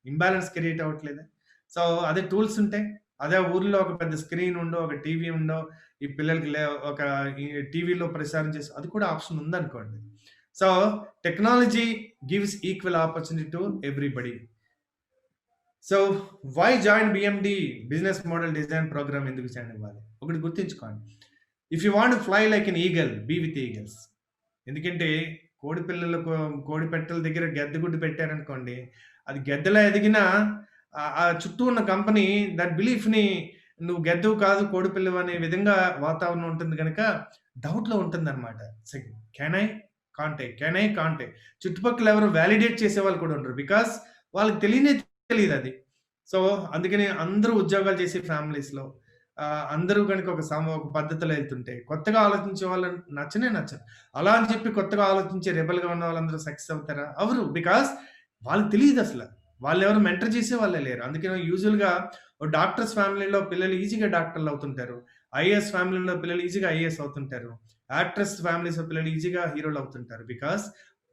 ఇంబాలన్స్ క్రియేట్ అవ్వట్లేదా? సో, అదే టూల్స్ ఉంటే, అదే ఊర్లో ఒక పెద్ద స్క్రీన్ ఉండో, ఒక టీవీ ఉండో, ఈ పిల్లలకి ఒక ఈ టీవీలో ప్రసారం చేసి అది కూడా ఆప్షన్ ఉందనుకోండి. So, technology gives equal opportunity to everybody. So, why join BMD business model design programme ఎందుకు జాయిన్ అవ్వాలి? ఒకటి గుర్తుంచుకోండి. If you want to fly like an eagle, be with eagles. ఎందుకంటే కోడి పిల్లలకు కోడి పెట్టెల దగ్గర గెద్దగుడ్డు పెట్టారనుకోండి, అది గెద్దలా ఎదిగినా ఆ చుట్టూ ఉన్న కంపెనీ దట్ బిలీఫ్‌ని నువ్వు గెద్దవు కాదు కోడి పిల్లవు అనే విధంగా వాతావరణం ఉంటుంది గనక డౌట్‌లో ఉంటుందన్నమాట. So, can I? Can't I? Can I? Can't I? చుట్టుపక్కల ఎవరు వాలిడేట్ చేసేవాళ్ళు కూడా ఉండరు. బికాజ్ వాళ్ళకి తెలియనే తెలీదది. సో, అందుకని అందరూ ఉద్యోగాలు చేసే ఫ్యామిలీస్‌లో అందరూ గనుక ఒక పద్ధతిలో ఎళ్తుంటే, కొత్తగా ఆలోచించే వాళ్ళు నచ్చరు. అలా అని చెప్పి కొత్తగా ఆలోచించే రెబెల్‌గా ఉన్న వాళ్ళందరూ సక్సెస్ అవుతారా? అవ్వరు. బికాజ్ వాళ్ళకి తెలీదసల. వాళ్ళెవరు మెంటర్ చేసేవాళ్ళే లేరు. అందుకనే యూజువల్‌గా డాక్టర్స్ ఫ్యామిలీలో పిల్లలు ఈజీగా డాక్టర్‌లు అవుతుంటారు. ఐఏఎస్ ఫ్యామిలీలో పిల్లలు ఈజీగా ఐఏఎస్ అవుతుంటారు. యాక్ట్రెస్ ఫ్యామిలీస్‌లో పిల్లలు ఈజీగా హీరోలు అవుతుంటారు. బికాజ్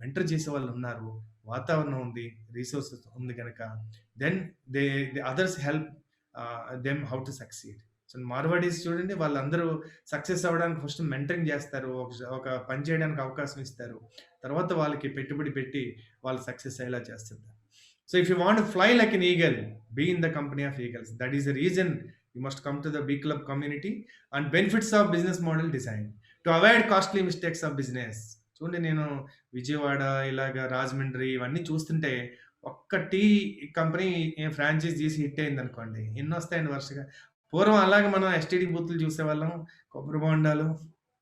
మెంటర్ చేసేవాళ్ళున్నారు. వాతావరణం ఉంది. రిసోర్సెస్ ఉంది గనక. Then they the others help them how to succeed. So, Marwadis చూడండి వాళ్ళందరూ సక్సెస్ అవ్వడానికి ఫస్ట్ మెంటరింగ్ చేస్తారు. ఒక పని చేయడానికి అవకాశం ఇస్తారు. తర్వాత వాళ్ళకి పెట్టుబడి పెట్టి వాళ్ళు సక్సెస్ అయ్యేలా చేస్తుంటారు. So, if you want to fly like an eagle, be in the company of eagles. That is the reason you must come to the B club community and benefits of business model design to avoid costly mistakes of business. చూడండి నేను విజయవాడ, ఇలాగ రాజమండ్రి ఇవన్నీ చూస్తుంటే ఒక్క tea company franchise చేసి hit అయిందనుకోండి. ఎన్నొస్తాయండి వరుసగా. పూర్వం అలాగే మనం ఎస్టీడీ బూతులు చూసేవాళ్ళం. కొబ్బరి బోండాలు,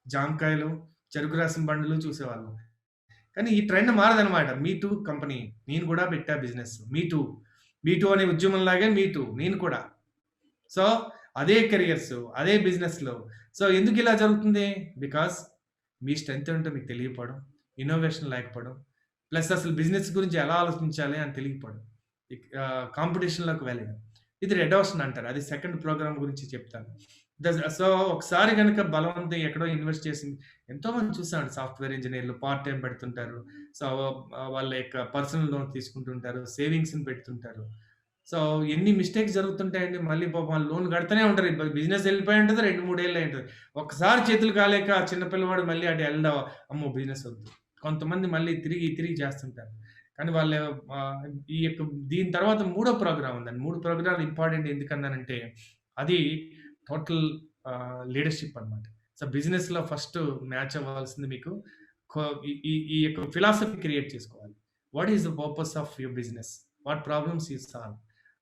జామకాయలు, చెరుకు రసం బండులు చూసేవాళ్ళం. కానీ ఈ ట్రెండ్ మారదనమాట. మీ టూ కంపెనీ. నేను కూడా పెట్టా బిజినెస్. మీ టూ. మీ టూ అనే ఉద్యమంలాగే మీ టూ. నేను కూడా. సో, అదే కెరియర్స్, అదే బిజినెస్‌లో. సో, ఎందుకిలా జరుగుతుంది? బికాజ్ మీ స్ట్రెంత్ ఏంటో మీకు తెలియకపోవడం, ఇన్నోవేషన్ లేకపోవడం, ప్లస్ అసలు బిజినెస్ గురించి ఎలా ఆలోచించాలి అని తెలియకపోవడం. కాంపిటీషన్‌లోకి వెళ్ళడం. ఇది రెడ్ ఓషన్ అంటారు. అది సెకండ్ ప్రోగ్రామ్ గురించి చెప్తాను. సో, ఒకసారి గనక బలవంతం ఎక్కడో ఇన్వెస్ట్ చేసింది ఎంతోమంది చూసామండి సాఫ్ట్‌వేర్ ఇంజినీర్‌లు పార్ట్ టైమ్ పెడుతుంటారు. సో, వాళ్ళ యొక్క పర్సనల్ లోన్ తీసుకుంటుంటారు. సేవింగ్స్‌ని పెడుతుంటారు. సో, ఎన్ని మిస్టేక్స్ జరుగుతుంటాయండి. మళ్ళీ పాపం వాళ్ళు లోన్ కడతనే ఉంటారు. బిజినెస్ ఎళ్ళిపోయి ఉంటది. 2, 3 ఏళ్ళు అయి ఉంటది. ఒక్కసారి చేతులు కాలేక ఆ చిన్న పిల్లవాడు మళ్ళీ అటు ఎళ్ళడం అమ్మో! బిజినెస్ వద్దు. కొంతమంది మళ్ళీ తిరిగి, తిరిగి చేస్తుంటారు. కానీ వాళ్ళు ఈ యొక్క దీని తర్వాత మూడో ప్రోగ్రామ్ ఉందండి. 3 ప్రోగ్రామ్‌లు ఇంపార్టెంట్ ఎందుకన్నానంటే అది టోటల్ లీడర్‌షిప్ అన్నమాట. సో, బిజినెస్‌లో ఫస్ట్ మ్యాచ్ అవ్వాల్సింది మీకు కొ ఈ ఈ ఈ యొక్క ఫిలాసఫీ క్రియేట్ చేసుకోవాలి. What is the purpose of your business? What problems you solve?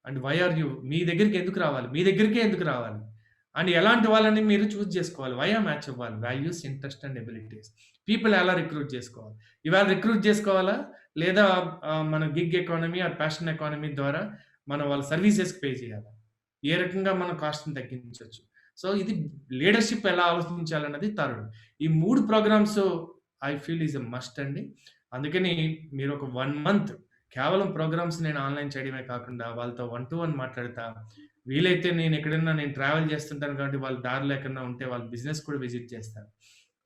And why are you మీ దగ్గరికి ఎందుకు రావాలి? మీ దగ్గరికే ఎందుకు రావాలి? అండ్ ఎలాంటి వాళ్ళని మీరు చూజ్ చేసుకోవాలి. వై మ్యాచ్ అవ్వాలి. Values, interest and abilities. People ఎలా రిక్రూట్ చేసుకోవాలి. ఇవాళ రిక్రూట్ చేసుకోవాలా? లేదా మన gig economy are passion economy ద్వారా మనం వాళ్ళ సర్వీసెస్‌కి పే చేయాలా? ఏ రకంగా మనం కాస్ట్‌ని తగ్గించొచ్చు. సో, ఇది లీడర్‌షిప్ ఎలా ఆలోచించాలన్నది థర్డ్. ఈ 3 programmes I feel is a must అండి. అందుకని మీరు ఒక 1 మంత్ కేవలం ప్రోగ్రామ్స్ నేను ఆన్‌లైన్ చేయడమే కాకుండా వాళ్ళతో 1 టు 1 మాట్లాడతా, వీలైతే నేను ట్రావెల్ చేస్తుంటాను కాబట్టి వాళ్ళు దారిలో ఎక్కడన్నా ఉంటే వాళ్ళ బిజినెస్ కూడా విజిట్ చేస్తాను.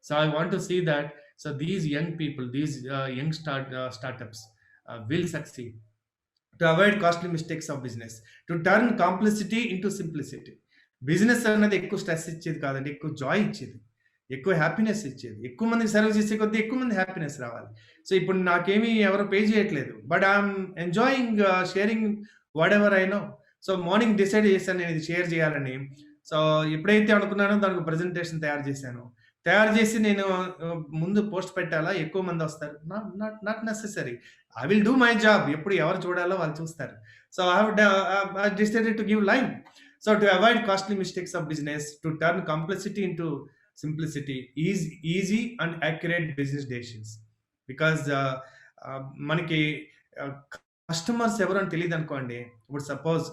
So I want to see that these young people, young startups will succeed to avoid costly mistakes of business, to turn complicity into simplicity. Business అనేది ఎక్కువ స్ట్రెస్ ఇచ్చేది కాదండి, ఎక్కువ జాయ్ ఇచ్చేది, ఎక్కువ హ్యాపీనెస్ ఇచ్చేది. ఎక్కువ మందికి సర్వ్ చేసే కొద్దీ ఎక్కువ మంది హ్యాపీనెస్ రావాలి. సో ఇప్పుడు నాకేమీ ఎవరు పే చేయట్లేదు, but I'm enjoying sharing what ever I know. So morning decide చేశాను నేను ఇది షేర్ చేయాలని. సో ఎప్పుడైతే అనుకున్నానో దానికి ప్రెజెంటేషన్ తయారు చేసి నేను ముందు పోస్ట్ పెట్టాలా, ఎక్కువ మంది వస్తారు, not necessary. I will do my job. ఎప్పుడు ఎవరు చూడాలో వాళ్ళు చూస్తారు. So I decided to give live. So to avoid costly mistakes of business, to turn complexity into simplicity, easy and accurate business decisions. Because మనకి customers ఎవరు అని తెలియదు అనుకోండి. ఇప్పుడు సపోజ్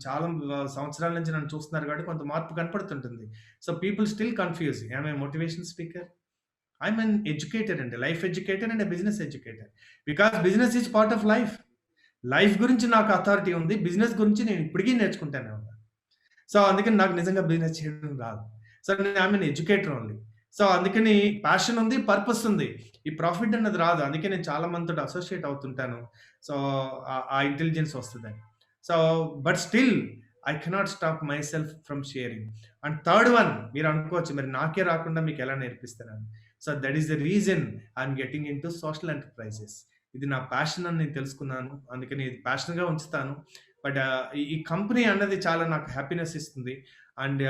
చాలా సంవత్సరాల నుంచి నన్ను చూస్తున్నారు కాబట్టి కొంత మార్పు కనపడుతుంటుంది. So people still confuse, I'm a motivation speaker, I'm an educator అండి, life educator and business educator. Because business is part of life. Life గురించి నాకు అథారిటీ ఉంది, బిజినెస్ గురించి నేను ఇప్పటికీ నేర్చుకుంటానే ఉన్నాను. సో అందుకని నాకు నిజంగా బిజినెస్ చేయడం రాదు. So I'm an educator only. So అందుకని ప్యాషన్ ఉంది, పర్పస్ ఉంది. ఈ ప్రాఫిట్ అన్నది రాదు. అందుకే నేను చాలా మందితో అసోసియేట్ అవుతుంటాను. సో ఆ ఇంటెలిజెన్స్ వస్తుందని. So but still I cannot stop myself from sharing. And third one, మీరు అనుకోవచ్చు మరి నాకే రాకుండా మీకు ఎలా నేర్పిస్తానని. So that is the reason I'm getting into social enterprises. ఇది నా ప్యాషన్ అని నేను తెలుసుకున్నాను, అందుకని ఇది ప్యాషన్గా ఉంచుతాను. బట్ ఈ కంపెనీ అన్నది చాలా నాకు హ్యాపీనెస్ ఇస్తుంది. And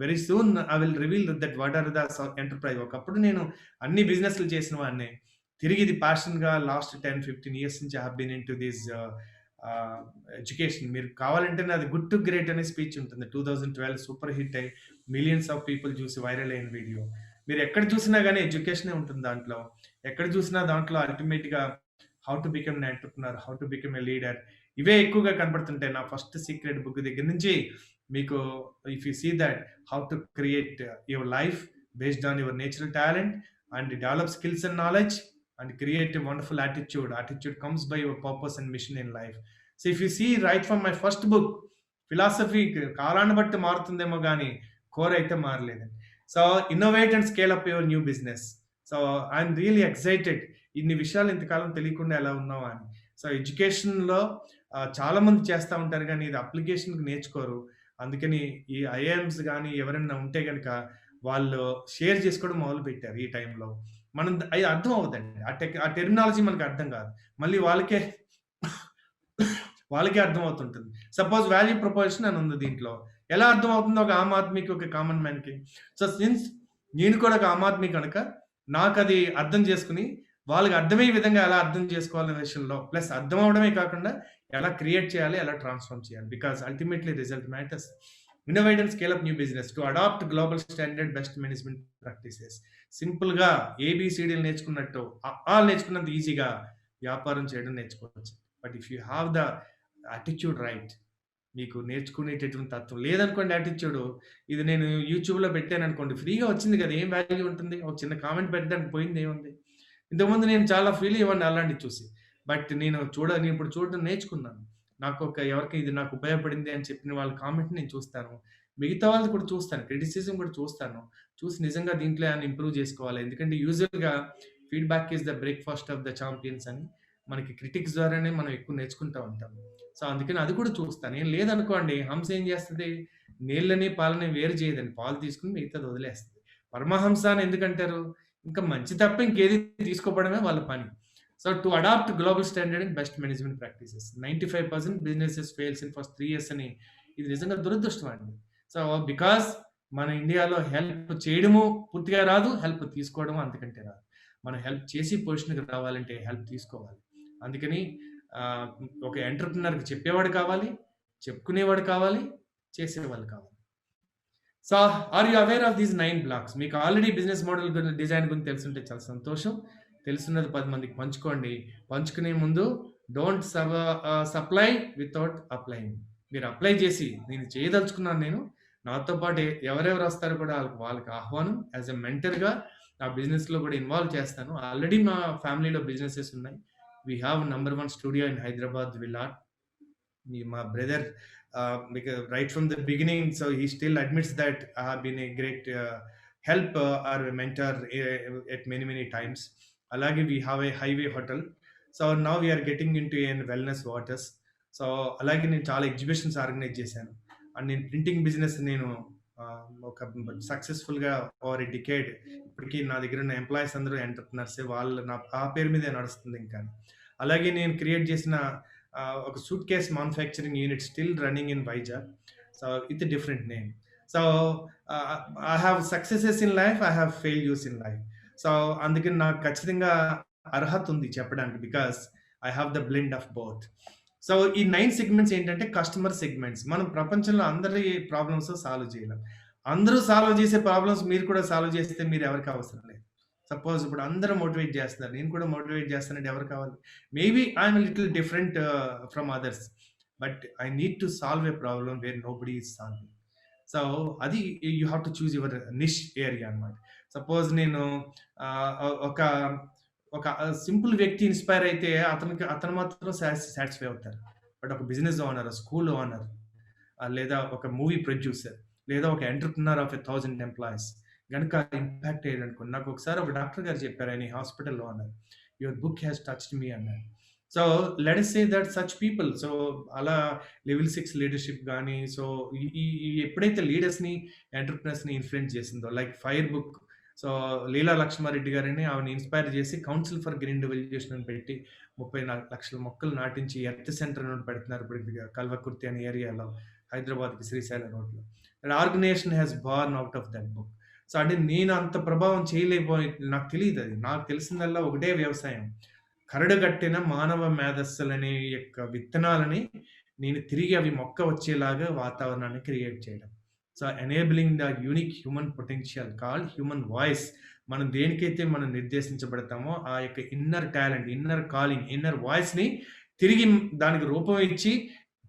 very soon I will reveal that what are the enterprise. ఒకప్పుడు నేను అన్ని బిజినెస్లు చేసిన వాడిని, తిరిగి ఇది ప్యాషన్గా లాస్ట్ 10-15 years నుంచి I have been into this education. మీరు కావాలంటే నాది గుడ్ టు గ్రేట్ అనే స్పీచ్ ఉంటుంది, 2012 సూపర్ హిట్ అయ్యి మిలియన్స్ ఆఫ్ పీపుల్ చూసి వైరల్ అయిన వీడియో. మీరు ఎక్కడ చూసినా కానీ ఎడ్యుకేషనే ఉంటుంది దాంట్లో. ఎక్కడ చూసినా దాంట్లో అల్టిమేట్గా how to become an entrepreneur, how to become a leader, ఇవే ఎక్కువగా కనబడుతుంటాయి. నా ఫస్ట్ సీక్రెట్ బుక్ దగ్గర నుంచి మీకు, if you see that how to create your life based on your natural talent and develop skills and knowledge and create a wonderful attitude. Attitude comes by your purpose and mission in life. So if you see right from my first book, philosophy కాలాన్ని బట్టి మారుతుందేమో కానీ core అయితే మారలేదండి. So innovate and scale up your new business. So I'm really excited. ఇన్ని విషయాలు ఇంతకాలం తెలియకుండా ఎలా ఉన్నావా అని. సో ఎడ్యుకేషన్లో చాలా మంది చేస్తూ ఉంటారు కానీ ఇది అప్లికేషన్కి నేర్చుకోరు. అందుకని ఈ ఐఏఎమ్స్ కానీ ఎవరైనా ఉంటే కనుక వాళ్ళు షేర్ చేసుకోవడం మొదలు పెట్టారు ఈ టైంలో. మనం అది అర్థం అవుతుందండి, ఆ టెర్మినాలజీ మనకు అర్థం కాదు, మళ్ళీ వాళ్ళకే అర్థం అవుతుంటుంది. సపోజ్ వాల్యూ ప్రపోజిషన్ అని ఉంది, దీంట్లో ఎలా అర్థం అవుతుందో ఒక ఆమ్ ఆద్మీకి, ఒక కామన్ మ్యాన్కి. సో సిన్స్ నేను కూడా ఒక ఆమ్ ఆద్మీ కనుక నాకు అది అర్థం చేసుకుని వాళ్ళకి అర్థమయ్యే విధంగా ఎలా అర్థం చేసుకోవాలనే విషయంలో, ప్లస్ అర్థం అవడమే కాకుండా ఎలా క్రియేట్ చేయాలి, ఎలా ట్రాన్స్ఫార్మ్ చేయాలి. Because ultimately result matters. Innovate and scale up new business to adapt global standard best management practices. సింపుల్గా ఏబిసిడీలు నేర్చుకున్నట్టు నేర్చుకున్నంత ఈజీగా వ్యాపారం చేయడం నేర్చుకోవచ్చు. But if you have the attitude right, మీకు నేర్చుకునేటటువంటి తత్వం లేదనుకోండి, యాటిట్యూడ్, ఇది నేను యూట్యూబ్లో పెట్టాను అనుకోండి, ఫ్రీగా వచ్చింది కదా, ఏం వాల్యూ ఉంటుంది, ఒక చిన్న కామెంట్ పెట్టడానికి పోయింది ఏముంది. ఇంతకుముందు నేను చాలా ఫీల్ అయ్యేవాడిని అలాంటివి చూసి. బట్ నేను ఇప్పుడు చూడడం నేర్చుకున్నాను. నాకు ఎవరికి ఇది నాకు ఉపయోగపడింది అని చెప్పిన వాళ్ళ కామెంట్ నేను చూస్తాను, మిగతా వాళ్ళది కూడా చూస్తాను, క్రిటిసిజం కూడా చూస్తాను. చూసి నిజంగా దీంట్లో ఏమైనా ఇంప్రూవ్ చేసుకోవాలి. ఎందుకంటే యూజువల్గా feedback is the breakfast of the champions అని మనకి క్రిటిక్స్ ద్వారానే మనం ఎక్కువ నేర్చుకుంటూ ఉంటాం. సో అందుకని అది కూడా చూస్తాను. ఏం లేదనుకోండి, హంస ఏం చేస్తుంది, నీళ్ళని పాలని వేరు చేయదండి, పాలు తీసుకుని మిగతాది వదిలేస్తుంది. పరమహంస అని ఎందుకంటారు, ఇంకా మంచి తప్ప ఇంకేది తీసుకోవడమే వాళ్ళ పని. So to adapt global standard and best management practices. 95% businesses fails in first 3 years అని, ఇది నిజంగా దురదృష్టం అండి. సో బికాస్ మన ఇండియాలో హెల్ప్ చేయడము పూర్తిగా రాదు, హెల్ప్ తీసుకోవడము అంతకంటే రాదు. మనం హెల్ప్ చేసి పొజిషన్కి రావాలంటే హెల్ప్ తీసుకోవాలి. అందుకని ఒక ఎంటర్ప్రినర్కి చెప్పేవాడు కావాలి, చెప్పుకునేవాడు కావాలి, చేసేవాళ్ళు కావాలి. So are you aware of these 9 blocks? మీకు ఆల్రెడీ బిజినెస్ మోడల్ డిజైన్ గురించి తెలుసుంటే చాలా సంతోషం. తెలుసున్నది 10 మందికి పంచుకోండి. పంచుకునే ముందు డోంట్ సప్లై వితౌట్ అప్లైయింగ్. మీరు అప్లై చేసి నేను చేయదలుచుకున్నాను, నేను నాతో పాటు ఎవరెవరు వస్తారో కూడా వాళ్ళకి ఆహ్వానం. యాజ్ ఎ మెంటర్గా ఆ బిజినెస్‌లో కూడా ఇన్వాల్వ్ చేస్తాను. ఆల్రెడీ మా ఫ్యామిలీలో బిజినెసెస్ ఉన్నాయి. We have number 1 studio in Hyderabad, విలాట్. My brother, because right from the beginning, so he still admits that I have been a great help or a mentor at many times. Alage we have a highway hotel, so now we are getting into a wellness waters. So అలాగే నేను చాలా exhibitions organise చేశాను. And నేను printing business నేను ఒక సక్సెస్ఫుల్గా over a decade ఇప్పటికీ నా దగ్గర ఉన్న ఎంప్లాయీస్ అందరూ ఎంటర్ప్రినర్స్, వాళ్ళు నా ఆ పేరు మీదే నడుస్తుంది ఇంకా. అలాగే నేను క్రియేట్ చేసిన ఒక suit case manufacturing unit still running in Vizag. So it's different name. So I have successes in life, I have failures in life. So అందుకని నాకు ఖచ్చితంగా అర్హత ఉంది చెప్పడానికి, because I have the blend of both. So ఈ 9 segments ఏంటంటే customer segments. మనం ప్రపంచంలో అందరి ప్రాబ్లమ్స్ సాల్వ్ చేయలేం. అందరూ సాల్వ్ చేసే ప్రాబ్లమ్స్ మీరు కూడా సాల్వ్ చేస్తే మీరు ఎవరికి అవసరం లేదు. సపోజ్ ఇప్పుడు అందరూ మోటివేట్ చేస్తున్నారు, నేను కూడా మోటివేట్ చేస్తానంటే ఎవరు కావాలి? Maybe I'm little different from others, but I need to solve a problem where nobody is solving. So అది you have to choose your niche area అనమాట. సపోజ్ నేను ఒక ఒక సింపుల్ వ్యక్తి ఇన్స్పైర్ అయితే అతను మాత్రం సాటిస్ఫై అవుతారు. బట్ ఒక బిజినెస్ ఓనర్, స్కూల్ ఓనర్, లేదా ఒక మూవీ ప్రొడ్యూసర్, లేదా ఒక ఎంటర్ప్రినర్ ఆఫ్ 1000 ఎంప్లాయీస్ గనుక ఇంపాక్ట్ అయ్యాడు అనుకోండి. నాకు ఒకసారి ఒక డాక్టర్ గారు చెప్పారు, ఆయన హాస్పిటల్లో అన్నారు, your book has touched me అన్నారు. So let us say that such people. So అలా లెవెల్ 6 లీడర్షిప్ కానీ, సో ఈ ఎప్పుడైతే లీడర్స్ని, ఎంటర్ప్రినర్స్ని ఇన్ఫ్లుయెన్స్ చేసిందో, like fire book. So Leela Lakshmareddy గారిని ఆమెను ఇన్స్పైర్ చేసి కౌన్సిల్ ఫర్ గ్రీన్ రెవల్యూషన్ అని పెట్టి 34 లక్షల మొక్కలు నాటించి ఎర్త్ సెంటర్ అని పెడుతున్నారు ఇప్పుడు కల్వకుర్తి అనే ఏరియాలో, హైదరాబాద్కి శ్రీశైలం రోడ్లో. And organisation has born out of that book. So అంటే నేను అంత ప్రభావం చేయలేకపోయి, నాకు తెలియదు. అది నాకు తెలిసిందల్లా ఒకటే వ్యవసాయం. కరడుగట్టిన మానవ మేధస్సులనే యొక్క విత్తనాలని నేను తిరిగి అవి మొక్క వచ్చేలాగా వాతావరణాన్ని క్రియేట్ చేయడం. So enabling the unique human potential called human voice. మనం దేనికైతే మనం నిర్దేశించబడతామో ఆ యొక్క inner talent, inner calling, inner వాయిస్ని తిరిగి దానికి రూపం ఇచ్చి,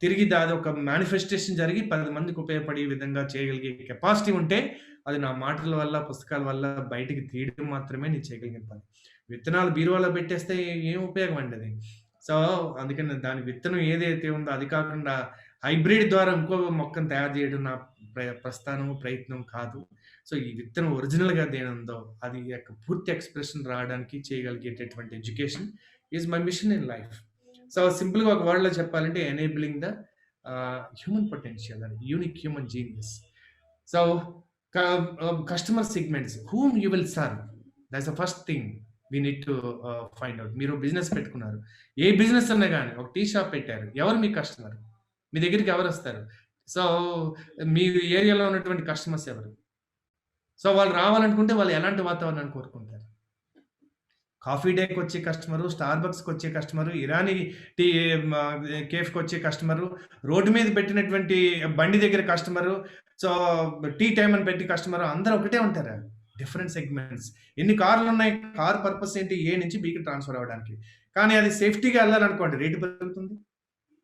తిరిగి దాని ఒక మేనిఫెస్టేషన్ జరిగి 10 మందికి ఉపయోగపడే విధంగా చేయగలిగే కెపాసిటీ ఉంటే, అది నా మాటల వల్ల, పుస్తకాల వల్ల బయటికి తీయడం మాత్రమే నేను చేయగలిగిన పని. విత్తనాలు బీరువాలో పెట్టేస్తే ఏం ఉపయోగం అండి అది. సో అందుకని దాని విత్తనం ఏదైతే ఉందో అది కాకుండా హైబ్రిడ్ ద్వారా ఇంకో మొక్కను తయారు చేయడం నా ప్రస్థానం, ప్రయత్నం కాదు. సో ఈ విత్తనం ఒరిజినల్గా దేనుందో అది యొక్క పూర్తి ఎక్స్ప్రెషన్ రావడానికి చేయగలిగేటటువంటి education is my mission in life. So సింపుల్గా ఒక వర్డ్లో చెప్పాలంటే enabling the human potential and unique human genius. So customer segments, whom you will serve, that's the first thing we need to find out. మీరు business పెట్టుకున్నారు, ఏ business అన్నా కానీ, ఒక టీ షాప్ పెట్టారు, ఎవరు మీ కస్టమర్? మీ దగ్గరికి ఎవరు వస్తారు? సో మీ ఏరియాలో ఉన్నటువంటి కస్టమర్స్ ఎవరు? సో వాళ్ళు రావాలనుకుంటే వాళ్ళు ఎలాంటి వాతావరణాన్ని కోరుకుంటారు? కాఫీ డేకి వచ్చే కస్టమరు, స్టార్ బక్స్కి వచ్చే కస్టమరు, ఇరానీ టీ కేఫ్కి వచ్చే కస్టమరు, రోడ్డు మీద పెట్టినటువంటి బండి దగ్గర కస్టమరు, సో టీ టైం అని పెట్టి కస్టమరు, అందరూ ఒకటే ఉంటారా? Different segments. ఎన్ని కార్లు ఉన్నాయి? కార్ పర్పస్ ఏంటి? ఏ నుంచి బీకి ట్రాన్స్ఫర్ అవ్వడానికి. కానీ అది సేఫ్టీగా వెళ్ళాలనుకోండి, రేటు పెరుగుతుంది.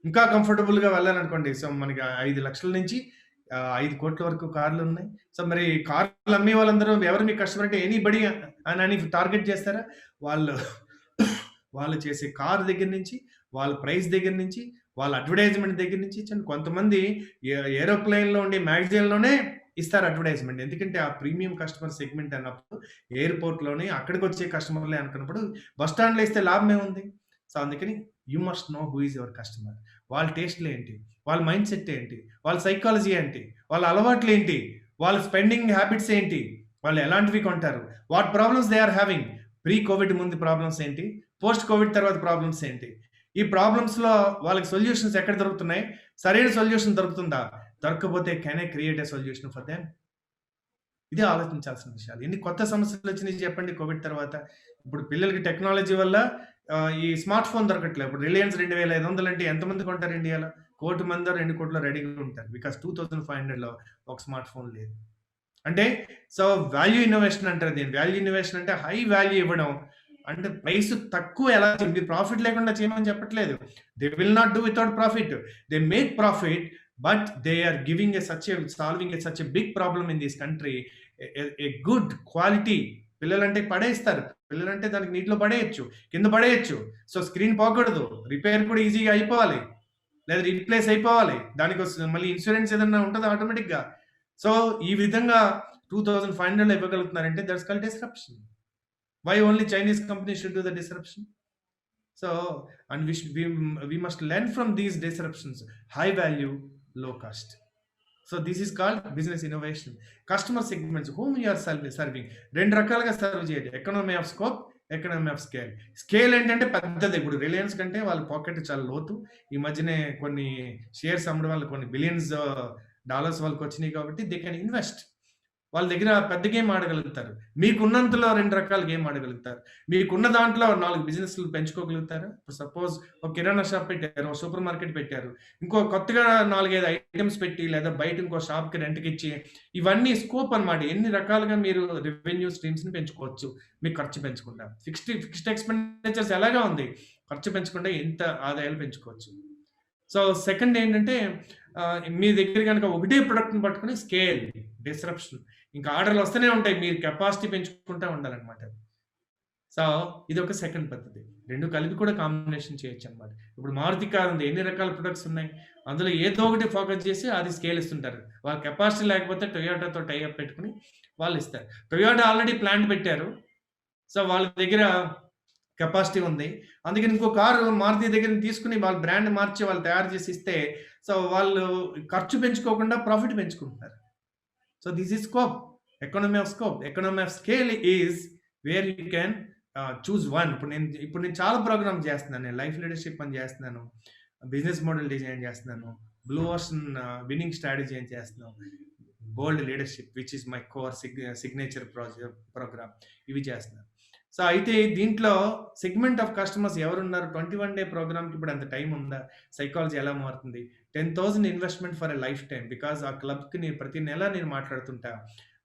ఇంకా కంఫర్టబుల్గా వెళ్ళాలనుకోండి, సో మనకి 5 లక్షల నుంచి 5 కోట్ల వరకు కార్లు ఉన్నాయి. సో మరి కార్లు అమ్మే వాళ్ళందరూ ఎవరు మీ కస్టమర్ అంటే ఎనీబడి అని టార్గెట్ చేస్తారా? వాళ్ళు చేసే కార్ దగ్గర నుంచి, వాళ్ళ ప్రైస్ దగ్గర నుంచి, వాళ్ళ అడ్వర్టైజ్మెంట్ దగ్గర నుంచి, కొంతమంది ఏరోప్లేన్లో ఉండే మ్యాగజైన్లోనే ఇస్తారు అడ్వర్టైజ్మెంట్. ఎందుకంటే ఆ ప్రీమియం కస్టమర్ సెగ్మెంట్ అన్నప్పుడు ఎయిర్పోర్ట్లోనే అక్కడికి వచ్చే కస్టమర్లే అనుకున్నప్పుడు బస్ స్టాండ్లో ఇస్తే లాభం ఏముంది? సో అందుకని you must know who is your customer. వాళ్ళ టేస్ట్లు ఏంటి, వాళ్ళ మైండ్ సెట్ ఏంటి, వాళ్ళ సైకాలజీ ఏంటి, వాళ్ళ అలవాట్లు ఏంటి, వాళ్ళ స్పెండింగ్ హ్యాబిట్స్ ఏంటి, వాళ్ళు ఎలాంటివి కొంటారు, what problems they are having. Pre COVID ముందు ప్రాబ్లమ్స్ ఏంటి, పోస్ట్ కోవిడ్ తర్వాత ప్రాబ్లమ్స్ ఏంటి, ఈ ప్రాబ్లమ్స్లో వాళ్ళకి సొల్యూషన్స్ ఎక్కడ దొరుకుతున్నాయి, సరైన సొల్యూషన్ దొరుకుతుందా, దొరకకపోతే can I create a solution for them. ఇదే ఆలోచించాల్సిన విషయాలు. ఎన్ని కొత్త సమస్యలు వచ్చినాయి చెప్పండి కోవిడ్ తర్వాత. ఇప్పుడు పిల్లలకి టెక్నాలజీ వల్ల ఈ స్మార్ట్ ఫోన్ దొరకట్లేదు. ఇప్పుడు రిలయన్స్ 2500 అంటే ఎంతమంది కొంటారు ఇండియాలో? 1 కోటి మందో 2 కోట్లు రెడీగా ఉంటారు, బికాస్ 2500లో ఒక స్మార్ట్ ఫోన్ లేదు. అంటే సో వాల్యూ ఇన్నోవేషన్ అంటారు దీన్ని. వాల్యూ ఇన్నోవేషన్ అంటే హై వాల్యూ ఇవ్వడం, అంటే ప్రైస్ తక్కువ ఎలా మీరు ప్రాఫిట్ లేకుండా చేయమని చెప్పట్లేదు. They will not do without profit, they make profit, but they are giving solving such a big problem in this country, a good quality పిల్లలంటే పడేస్తారు. పిల్లలంటే దానికి నీటిలో పడేయొచ్చు. కింద పడేయొచ్చు. సో, స్క్రీన్ పోకూడదు. రిపేర్ కూడా ఈజీగా అయిపోవాలి. లేదా రీప్లేస్ అయిపోవాలి. దానికోసం మళ్ళీ ఇన్సూరెన్స్ ఏదన్నా ఉంటదా ఆటోమేటిక్‌గా. సో, ఈ విధంగా 2500లో ఇవ్వగలుగుతున్నారంటే that's called disruption. Why only Chinese companies should do the disruption? So, and we must learn from these disruptions. High value, low cost. So this is called business innovation. Customer segments whom you are serving. రెండు రకాలుగా serve చేయాలి. Economy of scope, economy of scale. Scale ఏంటంటే పెద్దది. ఇప్పుడు Reliance కంటే వాళ్ళ pocket చాలా లోతు. ఈ మధ్యనే కొన్ని షేర్స్ అమ్మడం వల్ల కొన్ని బిలియన్స్ డాలర్స్ వాళ్ళకి వచ్చినాయి కాబట్టి దే కెన్ ఇన్వెస్ట్. వాళ్ళ దగ్గర పెద్ద గేమ్ ఆడగలుగుతారు. మీకున్నంతలో 2 రకాల గేమ్ ఆడగలుగుతారు. మీకున్న దాంట్లో 4 బిజినెస్‌లు పెంచుకోగలుగుతారా? సపోజ్ ఒక కిరాణా షాప్ పెట్టారు, ఒక సూపర్ మార్కెట్ పెట్టారు. ఇంకో కొత్తగా 4, 5 ఐటెమ్స్ పెట్టి లేదా బయట ఇంకో షాప్‌కి రెంట్‌కిచ్చి ఇవన్నీ స్కోప్ అన్నమాట. ఎన్ని రకాలుగా మీరు రెవెన్యూ స్ట్రీమ్స్‌ని పెంచుకోవచ్చు. మీ ఖర్చు పెంచకుండా. ఫిక్స్డ్ ఎక్స్‌పెండిచర్స్ ఎలాగా ఉంది. ఖర్చు పెంచకుండా ఎంత ఆదాయాలు పెంచుకోవచ్చు. సో, సెకండ్ ఏంటంటే మీ దగ్గర గనక ఒకటే ప్రొడక్ట్‌ని పట్టుకొని స్కేల్, డిస్రప్షన్. ఇంకా ఆర్డర్‌లు వస్తూనే ఉంటాయి. మీరు కెపాసిటీ పెంచుకుంటా ఉండాలన్నమాట. సో, ఇదొక సెకండ్ పద్ధతి. 2 కలిపి కూడా కాంబినేషన్ చేయొచ్చన్నమాట. ఇప్పుడు మారుతి కార్ ఉంది. ఎన్ని రకాల ప్రొడక్ట్స్ ఉన్నాయి. అందులో ఏదో ఒకటి ఫోకస్ చేసి అది స్కేల్ ఇస్తుంటారు. వాళ్ళ కెపాసిటీ లేకపోతే టొయోటాతో టై అప్ పెట్టుకొని వాళ్ళు ఇస్తారు. టొయోటా ఆల్రెడీ ప్లాంట్ పెట్టారు. సో, వాళ్ళ దగ్గర కెపాసిటీ ఉంది. అందుకని ఇంకో కారు మారుతి దగ్గర తీసుకొని వాళ్ళ బ్రాండ్ మార్చి వాళ్ళు తయారు చేసి ఇస్తే సో, వాళ్ళు ఖర్చు పెంచుకోకుండా ప్రాఫిట్ పెంచుకుంటున్నారు. So, this is scope. Economy of scope. Economy of scale is where you can choose one. ఇప్పుడు నేను చాలా ప్రోగ్రామ్స్ చేస్తున్నాను. నేను లైఫ్ లీడర్‌షిప్ అని చేస్తున్నాను. బిజినెస్ మోడల్ డిజైన్ చేస్తున్నాను. బ్లూ ఓషన్ విన్నింగ్ స్ట్రాటజీ అని చేస్తున్నాను. Bold leadership which is my core signature program ఇవి చేస్తున్నాను. సో, అయితే దీంట్లో సెగ్మెంట్ ఆఫ్ కస్టమర్స్ ఎవరున్నారు? 21 డే ప్రోగ్రామ్‌కి ఇప్పుడు అంత టైం ఉందా? సైకాలజీ ఎలా మారుతుంది? 10,000 investment for a lifetime. Because ఆ క్లబ్‌కి నేను ప్రతి నెల నేను మాట్లాడుతుంటా.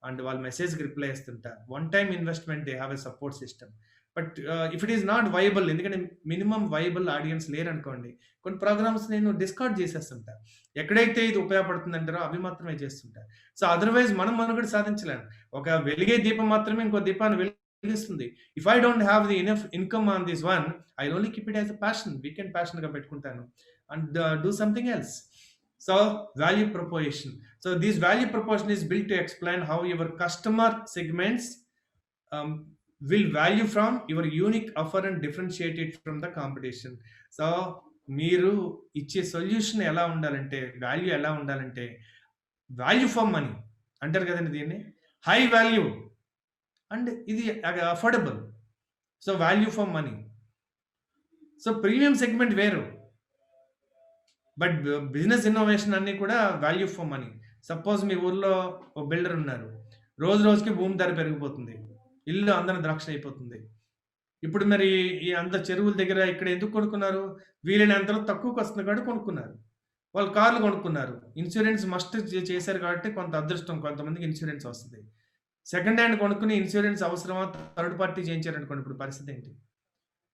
అండ్ వాళ్ళ మెసేజ్‌కి రిప్లై ఇస్తుంటా. One time investment they have a support system. But if it is not viable ఎందుకంటే మినిమమ్ వైబుల్ ఆడియన్స్ లేరనుకోండి. కొన్ని ప్రోగ్రామ్స్ నేను డిస్కార్డ్ చేసేస్తుంటా. ఎక్కడైతే ఇది ఉపయోగపడుతుందంటారో అవి మాత్రమే చేస్తుంటా. సో, అదర్‌వైజ్ మనం మనుగడ సాధించలేం. ఒక వెలిగే దీపం మాత్రమే ఇంకో దీపాన్ని వెలిగిస్తుంది. If I don't have the enough income on this one, I will only keep it as a passion. Weekend ప్యాషన్‌గా పెట్టుకుంటాను. And do something else. So, value proposition. So, this value proposition is built to explain how your customer segments will value from your unique offer and differentiate it from the competition. So, మీరు ఇచ్చే solution ఎలా ఉండాలంటే, value ఎలా ఉండాలంటే, value for money అంటారు కదండి దీన్ని. High value and ఇది affordable. So, value for money. So, premium segment వేరు. బట్ బిజినెస్ ఇన్నోవేషన్ అన్నీ కూడా వాల్యూ ఫర్ మనీ. సపోజ్ మీ ఊర్లో ఒక బిల్డర్ ఉన్నారు. రోజు రోజుకి భూమి ధర పెరిగిపోతుంది. ఇల్లు అందరి ద్రాక్ష అయిపోతుంది. ఇప్పుడు మరి ఈ అంత చెరువుల దగ్గర ఇక్కడ ఎందుకు కొనుక్కున్నారు? వీలైనంతలో తక్కువకి వస్తుంది కాబట్టి కొనుక్కున్నారు. వాళ్ళు కార్లు కొనుక్కున్నారు. ఇన్సూరెన్స్ మస్ట్ చేశారు కాబట్టి కొంత అదృష్టం కొంతమందికి ఇన్సూరెన్స్ వస్తుంది. సెకండ్ హ్యాండ్ కొనుక్కుని ఇన్సూరెన్స్ అవసరమా? థర్డ్ పార్టీ చేయించారనుకోండి ఇప్పుడు పరిస్థితి ఏంటి?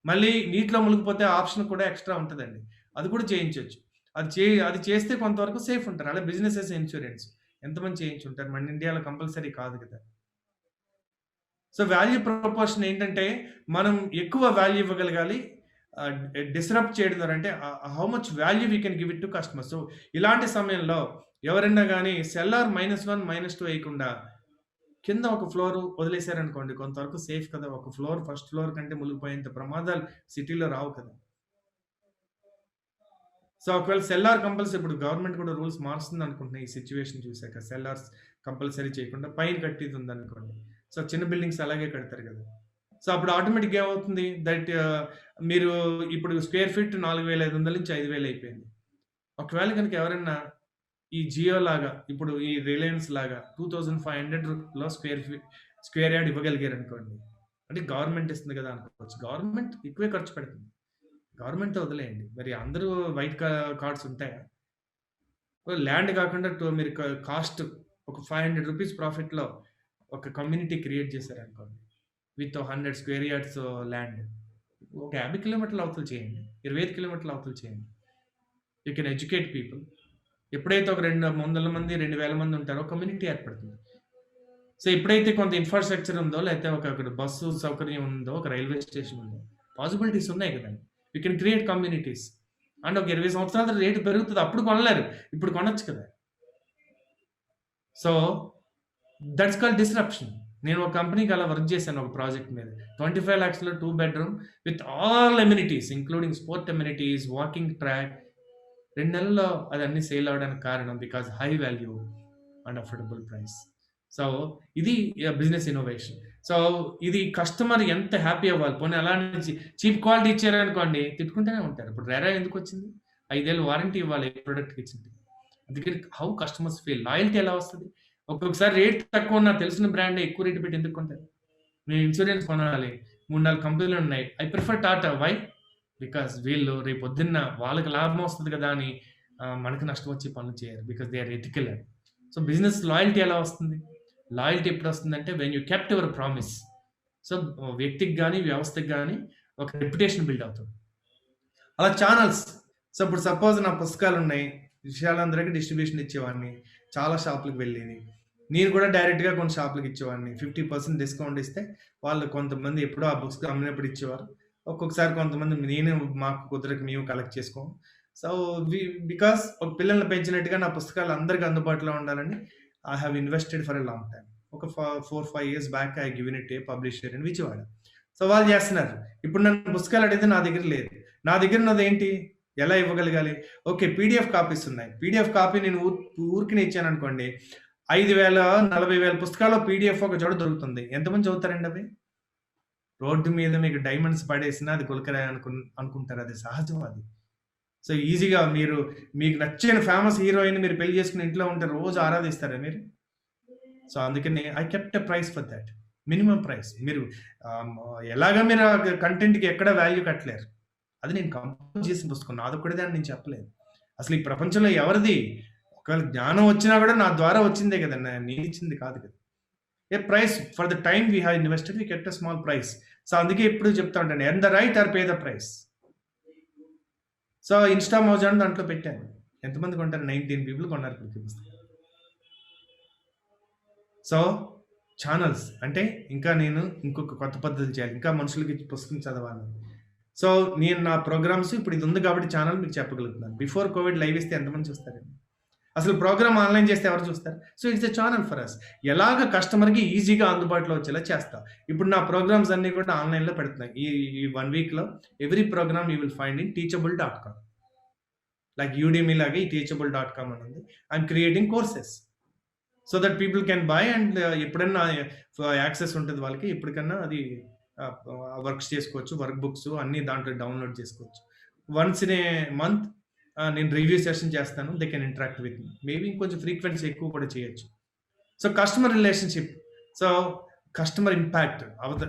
మళ్ళీ నీటిలో మునిగిపోతే ఆప్షన్ కూడా ఎక్స్ట్రా ఉంటదండి. అది కూడా చేయించొచ్చు. అది చేస్తే కొంతవరకు సేఫ్ ఉంటారు. అలా బిజినెసెస్ ఇన్సూరెన్స్ ఎంతమంది చేయించుంటారు? మన ఇండియాలో కంపల్సరీ కాదు కదా! సో, వాల్యూ ప్రపోర్షన్ ఏంటంటే మనం ఎక్కువ వాల్యూ ఇవ్వగలగాలి. డిస్రప్ట్ చేయడం ద్వారా అంటే how much value we can give it to customer. So, ఇలాంటి సమయంలో ఎవరైనా గాని సెల్లార్ -1, -2 వేయకుండా కింద ఒక ఫ్లోర్ వదిలేసారనుకోండి కొంతవరకు సేఫ్ కదా! ఒక ఫ్లోర్ ఫస్ట్ ఫ్లోర్ కంటే మునిగిపోయేంత ప్రమాదాలు సిటీలో రావు కదా! సో, ఒకవేళ సెల్లార్ కంపల్సరీ ఇప్పుడు గవర్నమెంట్ కూడా రూల్స్ మారుస్తుంది అనుకుంటున్నా ఈ సిట్యుయేషన్ చూసాక. సెల్లార్స్ కంపల్సరీ చేయకుండా పైన కట్టేది ఉందనుకోండి. సో, చిన్న బిల్డింగ్స్ అలాగే కడతారు కదా! సో, అప్పుడు ఆటోమేటిక్‌గా ఏమవుతుంది దట్ మీరు ఇప్పుడు స్క్వేర్ ఫీట్ 4,500 నుంచి 5,000 అయిపోయింది. ఒకవేళ గనుక ఎవరైనా ఈ జియో లాగా ఇప్పుడు ఈ రిలయన్స్ లాగా 2,500లో స్క్వేర్ యార్డ్ ఇవ్వగలిగారనుకోండి. అంటే గవర్నమెంట్ ఇస్తుంది కదా అనుకోవచ్చు. గవర్నమెంట్ ఎక్కువే ఖర్చు పెడుతుంది. గవర్నమెంట్ వదిలేయండి. మరి అందరూ వైట్ కార్డ్స్ ఉంటాయా? ల్యాండ్ కాకుండా మీరు కాస్ట్ ఒక ₹500 ప్రాఫిట్‌లో ఒక కమ్యూనిటీ క్రియేట్ చేశారనుకోండి. With 100 square yards land. ఒక 50 కిలోమీటర్ల అవతల చేయండి. 25 కిలోమీటర్ల అవతల చేయండి. You can educate people. ఎప్పుడైతే ఒక 200 మంది, 2,000 మంది ఉంటారో కమ్యూనిటీ ఏర్పడుతుంది. సో ఎప్పుడైతే కొంత ఇన్‌ఫ్రాస్ట్రక్చర్ ఉందో, లేకపోతే అక్కడ బస్సు సౌకర్యం ఉందో, ఒక రైల్వే స్టేషన్ ఉందో, పాసిబిలిటీస్ ఉన్నాయి కదండీ. You can create communities. And ఒక 20 సంవత్సరాల తర్వాత రేటు పెరుగుతది. అప్పుడు కొనలేరు. ఇప్పుడు కొనొచ్చు కదా! So, that's called disruption. నేను ఒక కంపెనీకి అలా వర్క్ చేశాను ఒక ప్రాజెక్ట్ మీద. 25 లాక్స్‌లో 2 bedroom with all amenities including sport amenities, walking track. 2 నెలల్లో అది అన్నీ సేల్ అవ్వడానికి కారణం because high value and affordable price. So, ఇది బిజినెస్ ఇన్నోవేషన్. సో, ఇది కస్టమర్ ఎంత హ్యాపీ అవ్వాలి. పోనీ అలా నుంచి చీప్ క్వాలిటీ ఇచ్చారనుకోండి తిట్టుకుంటూనే ఉంటారు. ఇప్పుడు రెరా ఎందుకొచ్చింది? 5 ఏళ్ళు వారంటీ ఇవ్వాలి ఏ ప్రొడక్ట్‌కి ఇచ్చింది. అందుకని హౌ కస్టమర్స్ ఫీల్ లాయల్టీ ఎలా వస్తది? ఒక్కొక్కసారి రేట్ తక్కువున్న తెలిసిన బ్రాండే ఎక్కువ రేట్ పెట్టి ఎందుకు కొంటారు? నేను ఇన్స్యూరెన్స్ కొనాలి. 3, 4 కంపెనీలున్నాయి. I prefer Tata. Why? Because వీళ్ళు రేపొద్దున్న వాళ్ళకి లాభం వస్తది కదా అని మనకి నష్టం వచ్చే పనులు చేయరు. బికాజ్ దే ఆర్ ఎథికల్ అని. సో, బిజినెస్ లాయల్టీ ఎలా వస్తుంది? లాయల్టీ ఎప్పుడొస్తుందంటే when you kept your promise. So, వ్యక్తికి గాని, వ్యవస్థకి గాని ఒక రెప్యుటేషన్ బిల్డ్ అవుతుంది. అలా ఛానల్స్. సో, ఇప్పుడు సపోజ్ నా పుస్తకాలున్నాయి. విషయాలందరికీ డిస్ట్రిబ్యూషన్ ఇచ్చేవాడిని. చాలా షాపులకి వెళ్ళేది. నేను కూడా డైరెక్ట్‌గా కొన్ని షాపులకి ఇచ్చేవాడిని. 50% డిస్కౌంట్ ఇస్తే వాళ్ళు కొంతమంది ఎప్పుడో ఆ బుక్స్ అమ్మినప్పుడు ఇచ్చేవారు. ఒక్కొక్కసారి కొంతమంది మాకు కుదరక మేము కలెక్ట్ చేసుకోం. సో, బికాస్ ఒక పిల్లల్ని పెంచినట్టుగా నా పుస్తకాలు అందరికి అందుబాటులో ఉండాలని I have invested for a long time. ఒక 4, 5 years back I given it A publisher in Vijayawada. So, వాళ్ళు చేస్తున్నారు. ఇప్పుడు నన్ను పుస్తకాలు అడిగితే నా దగ్గర లేదు. నా దగ్గర ఉన్నదేంటి? ఎలా ఇవ్వగలగాలి? ఓకే. పీడీఎఫ్ కాపీస్ ఉన్నాయి. పీడీఎఫ్ కాపీ నేను ఊరికనే ఇచ్చాననుకోండి 5,000, 40,000 పుస్తకాల్లో పీడీఎఫ్ ఒక చోట దొరుకుతుంది. ఎంతమంది చదువుతారండి అవి? రోడ్డు మీద మీకు డైమండ్స్ పడేసినా అది కొలకలే అనుకుంటారు. అది సహజం అది. సో, ఈజీగా మీకు నచ్చిన ఫేమస్ హీరోయిన్ మీరు పెళ్లి చేసుకుని ఇంట్లో ఉంటే రోజు ఆరాధిస్తారా మీరు? సో, అందుకని I kept a price for that. Minimum price. మీరు ఎలాగా మీరు కంటెంట్‌కి ఎక్కడ వాల్యూ కట్టలేరు. అది నేను కంపోజ్ చేసిన పుస్తకం. నాదొక్కడిదే అని నేను చెప్పలేదు. అసలు ఈ ప్రపంచంలో ఎవరిది? ఒకవేళ జ్ఞానం వచ్చినా కూడా నా ద్వారా వచ్చిందే కదా! నేనిచ్చింది కాదు కదా! A price for the time we have invested we kept a small price. So, అందుకే ఎప్పుడు చెప్తా ఉంటాను. Earn the right or pay the price. So, insta మౌజాన్ దాంట్లో పెట్టాను. ఎంతమంది కొంటారు? 19 పీపుల్ కొన్నారు ఇప్పటికి పుస్తకం. సో, ఛానల్స్ అంటే ఇంకా నేను ఇంకొక కొత్త పద్ధతులు చేయాలి. ఇంకా మనుషులకి పుస్తకం చదవాలి. సో, నేను నా ప్రోగ్రామ్స్ ఇప్పుడు ఇది ఉంది కాబట్టి ఛానల్ మీకు చెప్పగలుగుతున్నాను. బిఫోర్ కోవిడ్ లైవ్ ఇస్తే ఎంతమంది చూస్తారండి? అసలు ప్రోగ్రామ్ ఆన్‌లైన్ చేస్తే ఎవరు చూస్తారు? So, it's a channel for us. ఎలాగ కస్టమర్‌కి ఈజీగా అందుబాటులో వచ్చేలా చేస్తా. ఇప్పుడు నా ప్రోగ్రామ్స్ అన్నీ కూడా ఆన్‌లైన్‌లో పెడుతున్నాయి. ఈ 1 వీక్‌లో every programme you will find in teachable.com. Like Udemy లాగా ఈ teachable.com అని ఉంది. I'm creating courses. So that people can buy and ఎప్పుడన్నా యాక్సెస్ ఉంటది వాళ్ళకి. ఎప్పటికన్నా అది వర్క్స్ చేసుకోవచ్చు. వర్క్ బుక్స్ అన్నీ దాంట్లో డౌన్‌లోడ్ చేసుకోవచ్చు. వన్స్ ఇన్ ఏ మంత్ నేను రివ్యూ సెషన్ చేస్తాను. They can interact with me. Maybe ఇంకొంచెం ఫ్రీక్వెన్సీ ఎక్కువ కూడా చేయొచ్చు. So, customer relationship. So, customer impact.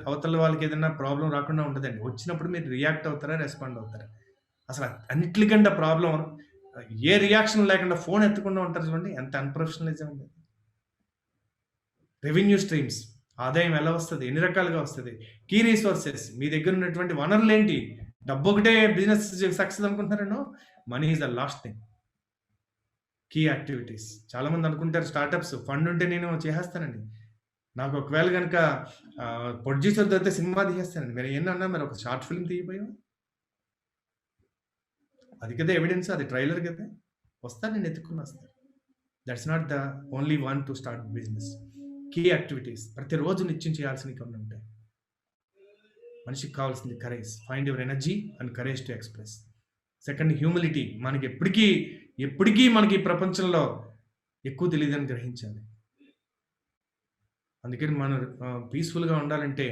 అవతల వాళ్ళకి ఏదైనా ప్రాబ్లమ్ రాకుండా ఉండదండి. వచ్చినప్పుడు మీరు రియాక్ట్ అవుతారా? రెస్పాండ్ అవుతారా? అసలు అన్నిట్లికంటే ప్రాబ్లమ్ ఏ రియాక్షన్ లేకుండా ఫోన్ ఎత్తకుండా ఉంటారు చూడండి. ఎంత అన్‌ప్రొఫెషనలిజం అండి. Revenue streams. ఆదాయం ఎలా వస్తది? ఎన్ని రకాలుగా వస్తది? Key resources. మీ దగ్గర ఉన్నటువంటి వనరులేంటి? డబ్బొకటే బిజినెస్ సక్సెస్ అనుకుంటున్నారా? No. Money is the last thing. Key activities. చాలామంది అనుకుంటారు స్టార్టప్స్ ఫండ్ ఉంటే నేను చేసేస్తానండి. నాకు ఒకవేళ గనక ప్రొడ్యూసర్ దొరికితే సినిమా తీసేస్తానండి. మీరు ఏంటన్నా మరి ఒక షార్ట్ ఫిల్మ్ తీయపోయావా? అది కదా ఎవిడెన్స్. అది ట్రైలర్ కదా! వస్తారు నేను ఎత్తుకుని వస్తాను. That's not the only one to start business. Key activities ప్రతిరోజు నిత్యం చేయాల్సినవి కొన్ని ఉంటాయి. మనిషికి కావాల్సింది courage. Find your energy and courage to express. Second humility. మనకి ఎప్పటికీ మనకి ఈ ప్రపంచంలో ఎక్కువ తెలీదని గ్రహించాలి. అందుకని మనం పీస్‌ఫుల్‌గా ఉండాలంటే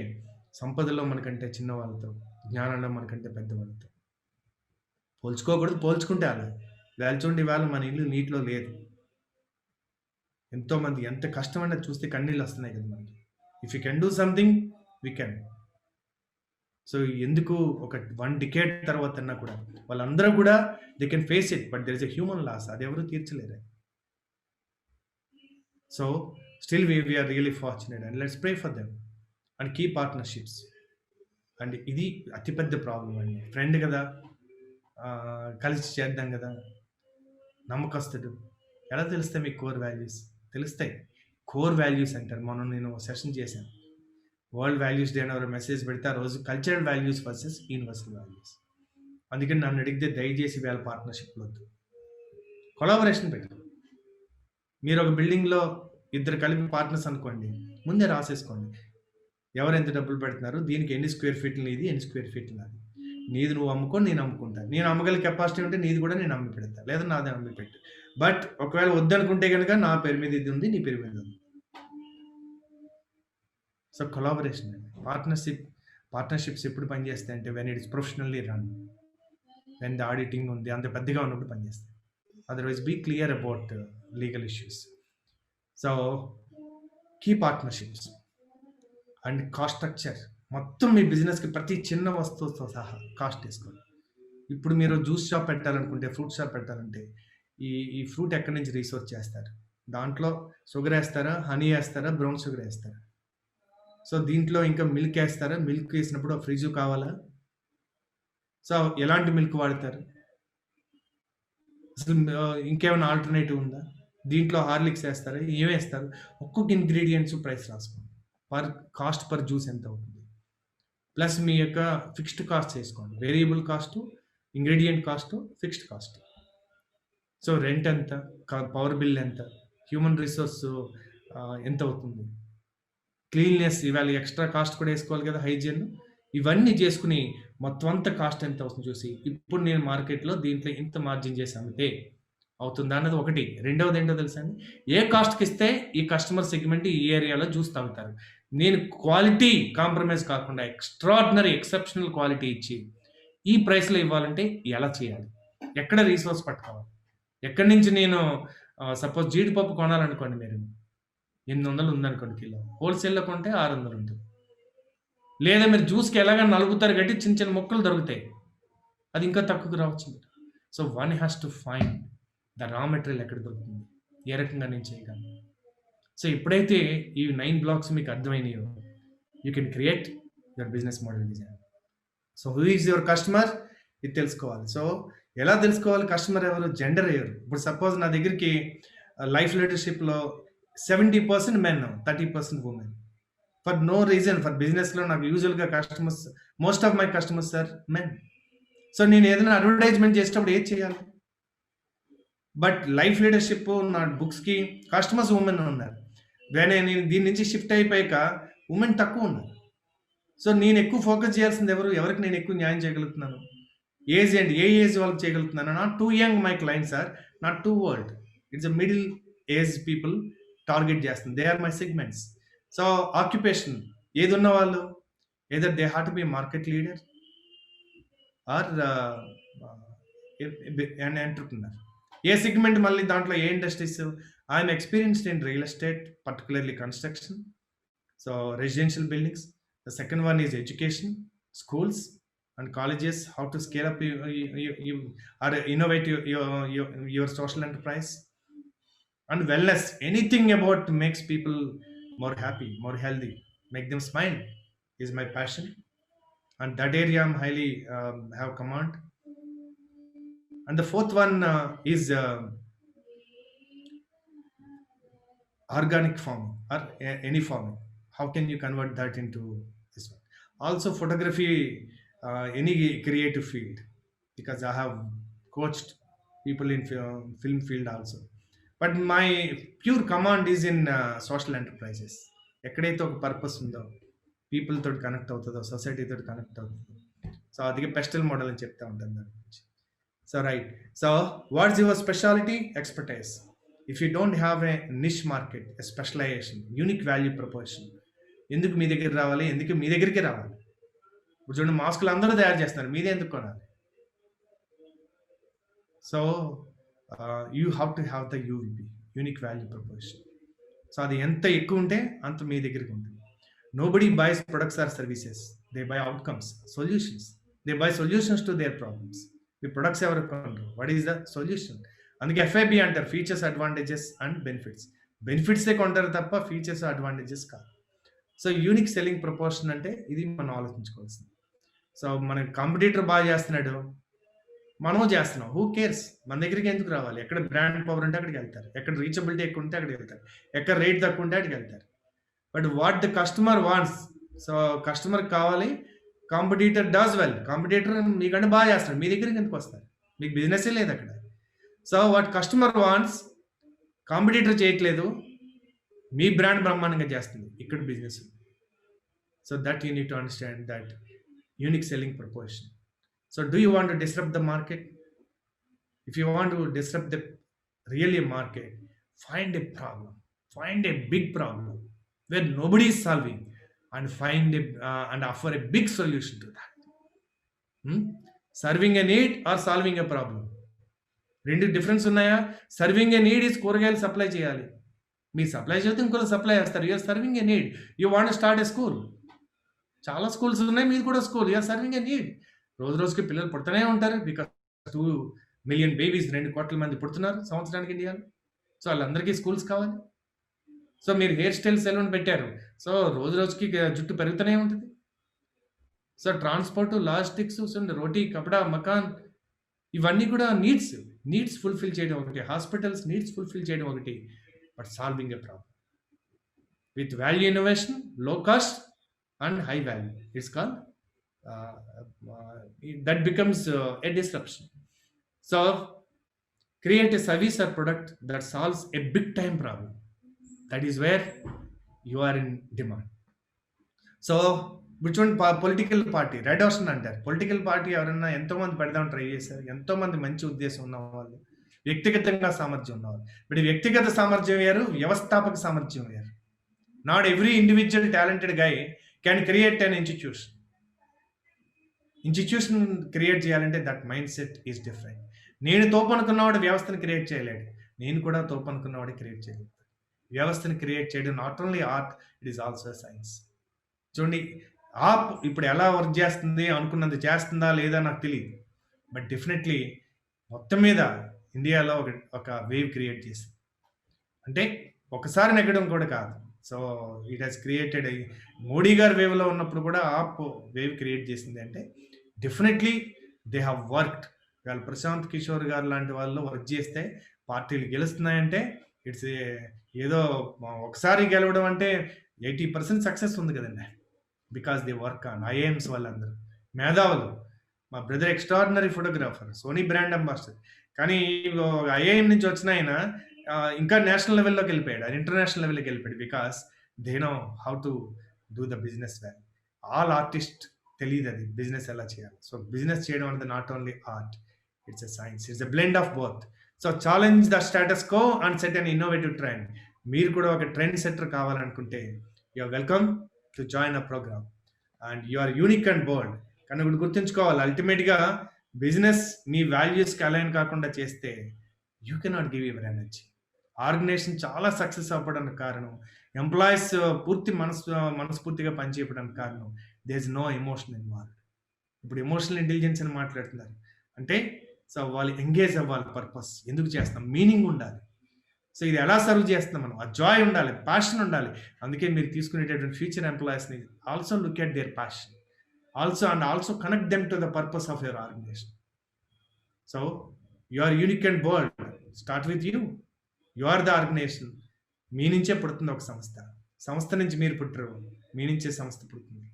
సంపదలో మనకంటే చిన్నవాళ్ళతో, జ్ఞానంలో మనకంటే పెద్దవాళ్ళతో పోల్చుకోకూడదు. పోల్చుకుంటే అలా. ఇవాళ చూడండి, ఇవాళ మన ఇల్లు నీటిలో లేదు. ఎంతోమంది ఎంత కష్టమైనా చూస్తే కన్నీళ్ళు వస్తున్నాయి కదా మనకి. If you can do something we can. So, ఎందుకు ఒక 1 డికేడ్ తర్వాతన్నా కూడా వాళ్ళందరూ కూడా they can face it. But there is a human loss. అది ఎవరు తీర్చలేరు. So, still we are really fortunate and let's pray for them and keep partnerships. And ఇది అతిపెద్ద ప్రాబ్లమ్ అండి. ఫ్రెండ్ కదా, కలిసి చేద్దాం కదా, నమ్మకస్తుడు. ఎలా తెలుస్తాయి మీకు కోర్ వాల్యూస్? తెలుస్తాయి. కోర్ వాల్యూస్ అంటారు. మొన్న నేను సెషన్ చేశాను. వరల్డ్ వాల్యూస్ డే అని ఎవరో మెసేజ్ పెడితే ఆ రోజు cultural values versus universal values. అందుకని నన్ను అడిగితే దయచేసి వేళ పార్ట్నర్షిప్లో వద్దు, కొలాబరేషన్ పెట్టాలి. మీరు ఒక బిల్డింగ్లో ఇద్దరు కలిపి పార్ట్నర్స్ అనుకోండి, ముందే రాసేసుకోండి ఎవరు ఎంత డబ్బులు పెడుతున్నారు, దీనికి ఎన్ని స్క్వేర్ ఫీట్లు నీది, ఎన్ని స్క్వేర్ ఫీట్లు నాది, నీది నువ్వు అమ్ముకో, నేను అమ్ముకుంటాను. నేను అమ్మగల కెపాసిటీ ఉంటే నీది కూడా నేను అమ్మి పెడతాను, లేదా నాదే అమ్మి పెట్టు. బట్ ఒకవేళ వద్దనుకుంటే కనుక నా పేరు మీద ఇది ఉంది, నీ పేరు మీద ఉంది. సో కొలాబరేషన్ అండి. పార్ట్నర్షిప్స్ ఎప్పుడు పనిచేస్తాయి అంటే when it is professionally run, when the auditing ఉంది అంత పెద్దగా ఉన్నప్పుడు పనిచేస్తాయి. Otherwise be clear about legal issues. So key partnerships and cost structure. మొత్తం మీ బిజినెస్కి ప్రతి చిన్న వస్తువుతో సహా కాస్ట్ వేసుకోండి. ఇప్పుడు మీరు జ్యూస్ షాప్ పెట్టాలనుకుంటే, ఫ్రూట్ షాప్ పెట్టాలంటే ఈ ఫ్రూట్ ఎక్కడి నుంచి రీసోర్స్ చేస్తారు, దాంట్లో షుగర్ వేస్తారా, హనీ వేస్తారా, బ్రౌన్ షుగర్ వేస్తారా, సో దీంట్లో ఇంకా మిల్క్ వేస్తారా, మిల్క్ వేసినప్పుడు ఫ్రిడ్జ్ కావాలా, సో ఎలాంటి మిల్క్ వాడతారు, అసలు ఇంకేమైనా ఆల్టర్నేటివ్ ఉందా, దీంట్లో హార్లిక్స్ వేస్తారా, ఏం వేస్తారు, ఒక్కొక్క ఇంగ్రీడియంట్స్ ప్రైస్ రాసుకోండి. కాస్ట్ పర్ జ్యూస్ ఎంత అవుతుంది, ప్లస్ మీ యొక్క ఫిక్స్డ్ కాస్ట్ వేసుకోండి. Variable cost, ingredient cost, fixed cost. So rent ఎంత, పవర్ బిల్ ఎంత, హ్యూమన్ రిసోర్స్ ఎంత అవుతుంది, క్లీన్నెస్ ఇవాళ ఎక్స్ట్రా కాస్ట్ కూడా వేసుకోవాలి కదా, హైజీన్, ఇవన్నీ చేసుకుని మొత్తం అంత కాస్ట్ ఎంత అవుతుంది చూసి, ఇప్పుడు నేను మార్కెట్లో దీంట్లో ఇంత మార్జిన్ చేసి అమ్మితే అవుతుందా అన్నది ఒకటి. రెండవది ఏంటో తెలుసా అండి, ఏ కాస్ట్కి ఇస్తే ఈ కస్టమర్ సెగ్మెంట్ ఈ ఏరియాలో జ్యూస్ తాగుతారు. నేను క్వాలిటీ కాంప్రమైజ్ కాకుండా ఎక్స్ట్రాడినరీ ఎక్సెప్షనల్ క్వాలిటీ ఇచ్చి ఈ ప్రైస్లో ఇవ్వాలంటే ఎలా చేయాలి, ఎక్కడ రీసోర్స్ పట్టుకోవాలి, ఎక్కడి నుంచి నేను సపోజ్ జీడిపప్పు కొనాలనుకోండి, మీరు 800 ఉందనుకోండి కిలో, హోల్సేల్లో కొంటే 600 ఉంటుంది. లేదా మీరు జ్యూస్కి ఎలాగ నలుగుతారు కాబట్టి చిన్న చిన్న మొక్కలు దొరుకుతాయి, అది ఇంకా తక్కువకు రావచ్చు మీరు. So one has to find the raw material ఎక్కడ దొరుకుతుంది, ఏ రకంగా నేను చేయగలను. సో ఎప్పుడైతే ఈ 9 బ్లాక్స్ మీకు అర్థమైనాయో, you can create your business model design. So who is your customer, ఇది తెలుసుకోవాలి. సో ఎలా తెలుసుకోవాలి కస్టమర్ ఎవరు, జెండర్ ఎవరు. ఇప్పుడు సపోజ్ నా దగ్గరికి లైఫ్ లీడర్షిప్లో 70% men, 30% women. For no reason, for బిజినెస్లో నాకు యూజువల్గా customers, most of my customers are men. So నేను ఏదైనా అడ్వర్టైజ్మెంట్ చేసేటప్పుడు ఏది చేయాలి, బట్ లైఫ్ లీడర్షిప్ నా బుక్స్కి కస్టమర్స్ ఉమెన్ ఉన్నారు. నేను దీని నుంచి షిఫ్ట్ అయిపోయాక ఉమెన్ తక్కువ ఉన్నారు. సో నేను ఎక్కువ ఫోకస్ చేయాల్సింది ఎవరికి నేను ఎక్కువ న్యాయం చేయగలుగుతున్నాను, ఏజ్ అండ్ ఏ ఏజ్ వాళ్ళకి చేయగలుగుతున్నాను. Not too young my clients are, not too old, it's a middle age people target చేస్తుంది, they are my segments. So occupation ఏది ఉన్న వాళ్ళు, either they have to be market leader or and entrepreneur. ఏ segment, మళ్ళీ దాంట్లో ఏ industries, I'm experienced in real estate, particularly construction, so residential buildings. The second one is education, schools and colleges, how to scale up or innovate your social enterprise, and wellness, anything about makes people more happy, more healthy, make them smile is my passion, and that area I'm highly have command. And the fourth one is organic farming or any farming. How can you convert that into this one? Also photography, any creative field, because I have coached people in film field also, but my pure command is in social enterprises. ఎక్కడైతే ఒక purpose ఉందో, people తోటి connect అవుతుందో, society తోటి connect అవుతుందో, so అది pastel model అని చెప్తా ఉంటాను దాని గురించి. So right, so what's your speciality, expertise. If you don't have a niche market, a specialization, unique value proposition, ఎందుకు మీ దగ్గర రావాలి, ఎందుకు మీ దగ్గరికే రావాలి. ఇప్పుడు చూడండి, మాస్కులు అందరూ తయారు చేస్తున్నారు, మీదే ఎందుకు కొనాలి. So you have to have the UVP, unique value proposition. So అది ఎంత ఎక్కువ ఉంటే అంత మీ దగ్గరికి ఉంటుంది. Nobody buys products or services, they buy outcomes, solutions. They buy solutions to their problems. మీ ప్రొడక్ట్స్ ఎవరు కొనరు, వాట్ ఈస్ ద సొల్యూషన్. అందుకే FIB అంటారు, ఫీచర్స్, అడ్వాంటేజెస్ అండ్ బెనిఫిట్స్. బెనిఫిట్సే కొంటారు తప్ప ఫీచర్స్, అడ్వాంటేజెస్ కాదు. సో యూనిక్ సెల్లింగ్ ప్రపోర్షన్ అంటే ఇది మనం ఆలోచించుకోవాల్సింది. సో మన కాంపిటీటర్ బాగా చేస్తున్నాడు, మనము చేస్తున్నాం. Who cares? మన దగ్గరికి ఎందుకు రావాలి? ఎక్కడ బ్రాండ్ పవర్ ఉంటే అక్కడికి వెళ్తారు. ఎక్కడ రీచబిలిటీ ఎక్కువ ఉంటే అక్కడికి వెళ్తారు. ఎక్కడ రేట్ తక్కువ ఉంటే అక్కడికి వెళ్తారు. But what the customer wants, so customer కావాలి. Competitor does well. కాంపిటీటర్ మీకంటే బాగా చేస్తాడు, మీ దగ్గరికి ఎందుకు వస్తారు? మీకు బిజినెసే లేదు అక్కడ. So what customer wants competitor చేయట్లేదు, మీ బ్రాండ్ బ్రహ్మాండంగా చేస్తుంది. ఇక్కడ business. So that you need to understand that unique selling proposition. So do you want to disrupt the market? If you want to disrupt the really market, find a problem, find a big problem where nobody is solving, and find and offer a big solution to that. Serving a need or solving a problem, రెండు difference ఉన్నాయా? Serving a need is కూరగాయలు supply చేయాలి. మీరు supply చేస్తే ఇంకోళ్ళు supply చేస్తారు. You're serving a need. You want start a school. చాలా schools ఉన్నాయి, మీరు కూడా school. You're serving a need. రోజు రోజుకి పిల్లలు పుడుతూనే ఉంటారు. బికాస్ 2 మిలియన్ బేబీస్, 2 కోట్ల మంది పుడుతున్నారు సంవత్సరానికి ఇండియాలో. సో వాళ్ళందరికీ స్కూల్స్ కావాలి. సో మీరు హెయిర్ స్టైల్ సెలూన్ పెట్టారు. సో రోజు రోజుకి జుట్టు పెరుగుతూనే ఉంటుంది. సో ట్రాన్స్పోర్ట్, లాజిస్టిక్స్, రోటీ, కపడా, మకాన్, ఇవన్నీ కూడా నీడ్స్ ఫుల్ఫిల్ చేయడం ఒకటి. హాస్పిటల్స్ నీడ్స్ ఫుల్ఫిల్ చేయడం ఒకటి. But solving a problem with value innovation, low cost and high value, it's called that becomes a disruption. So create a service or product that solves a big time problem. That is where you are in demand. So which one political party, red ocean అంటారు. Political party ఎవరన్నా ఎంతోమంది పెడదాం try చేశారు, ఎంతోమంది మంచి ఉద్దేశం ఉన్నవాళ్ళు, వ్యక్తిగతంగా సామర్థ్యం ఉన్నవాళ్ళు. బట్ వ్యక్తిగత సామర్థ్యం వేరు, వ్యవస్థాపక సామర్థ్యం వేరు. Not every individual talented guy can create an institution create చేయాలంటే that mindset is different. నేను తోపనుకున్నవాడు వ్యవస్థను క్రియేట్ చేయలేడు, నేను కూడా తోపనుకున్నవాడు క్రియేట్ చేయలేదు. వ్యవస్థను క్రియేట్ చేయడం not only art, it is also science. చూడండి, ఆప్ ఇప్పుడు ఎలా వర్క్ చేస్తుంది, అనుకున్నది చేస్తుందా లేదా నాకు తెలియదు. బట్ డెఫినెట్లీ మొత్తం మీద ఇండియాలో ఒక వేవ్ క్రియేట్ చేసింది. అంటే ఒకసారి నెగ్గడం కూడా కాదు. So it has created. Modi గారు వేవ్లో ఉన్నప్పుడు కూడా ఆప్ వేవ్ క్రియేట్ చేసింది. అంటే డెఫినెట్లీ దే హ్యావ్ వర్క్డ్. వాళ్ళు ప్రశాంత్ కిషోర్ గారు లాంటి వాళ్ళు వర్క్ చేస్తే పార్టీలు గెలుస్తున్నాయంటే ఇట్స్ ఏదో ఒకసారి గెలవడం అంటే 80% సక్సెస్ ఉంది కదండి. Because they work on. ఐఏఎమ్స్ వాళ్ళందరూ మేధావులు. మా brother extraordinary photographer, Sony brand ambassador. కానీ ఐఏఎం నుంచి వచ్చిన ఆయన ఇంకా నేషనల్ లెవెల్లోకి వెళ్ళిపోయాడు, ఆయన ఇంటర్నేషనల్ లెవెల్కి వెళ్ళిపోయాడు. Because they know how to do the business well. All artist తెలియదు అది బిజినెస్ ఎలా చేయాలి. సో బిజినెస్ చేయడం అనేది not only art, it's a science, it's a blend of both. So challenge the status quo and set an innovative trend. మీరు కూడా ఒక trend setter కావాలనుకుంటే you are welcome to join a program and you are unique and bold. కానీ ఇప్పుడు గుర్తుంచుకోవాలి, అల్టిమేట్గా business మీ వాల్యూస్కి align కాకుండా చేస్తే you cannot give your energy. Organisation చాలా సక్సెస్ అవ్వడానికి కారణం, ఎంప్లాయీస్ పూర్తి మనస్ఫూర్తిగా పనిచేయడానికి కారణం, there is no emotion involved. ఇప్పుడు ఎమోషనల్ ఇంటెలిజెన్స్ అని మాట్లాడుతున్నారు అంటే సో వాళ్ళు ఎంగేజ్ అవ్వాలి. పర్పస్ ఎందుకు చేస్తాం, మీనింగ్ ఉండాలి. సో ఇది ఎలా సర్వ్ చేస్తున్నాం మనం, ఆ జాయ్ ఉండాలి, ప్యాషన్ ఉండాలి. అందుకే మీరు తీసుకునేటటువంటి ఫ్యూచర్ ఎంప్లాయీస్ని also look at their passion also connect them to the purpose of your organization. So you are unique and bold. Start with you. You are the organization. మీ నుంచే పుడుతుంది ఒక సంస్థ నుంచి మీరు పుట్టరు, మీ నుంచే సంస్థ పుడుతుంది.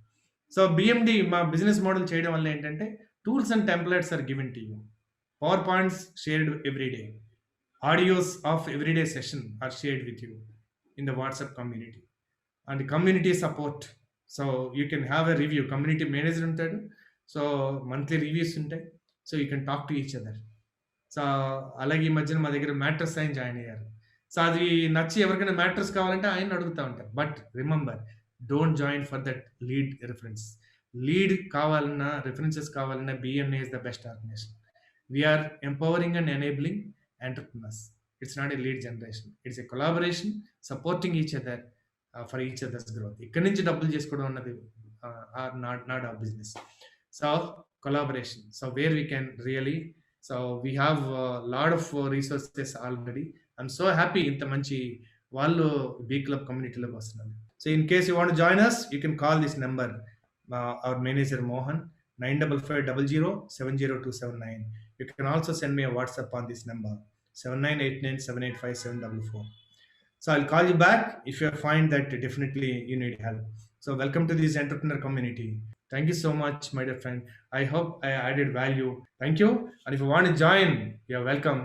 సో బిఎండి మా బిజినెస్ మోడల్ చేయడం వల్ల ఏంటంటే tools and templates are given to you. Power points shared every day. Audios of everyday session are shared with you in the WhatsApp community and community support. So you can have a review. Community manager untadu. So monthly reviews untai. So you can talk to each other. So alage ee madhyana ma daggara matters ayin join ayyaru. So adi nachi evarkana matters kavalante ayana aduguta untaru. But remember, don't join for that lead reference. Lead kavalana, references kavalana, BMA is the best organization. We are empowering and enabling entrepreneurs. It's not a lead generation, it's a collaboration, supporting each other for each other's growth. ikkadi nunchi double chesukodam annadi not our business. So collaboration, so where we can really, so we have a lot of resources already. I'm so happy inta manchi vallu B Club community lo vastunnadu. So in case you want to join us, you can call this number, our manager Mohan, 9550070279. You can also send me a WhatsApp on this number 7989785744. So I'll call you back if you find that definitely you need help. So welcome to this entrepreneur community. Thank you so much, my dear friend. I hope I added value. Thank you. And if you want to join, you're welcome.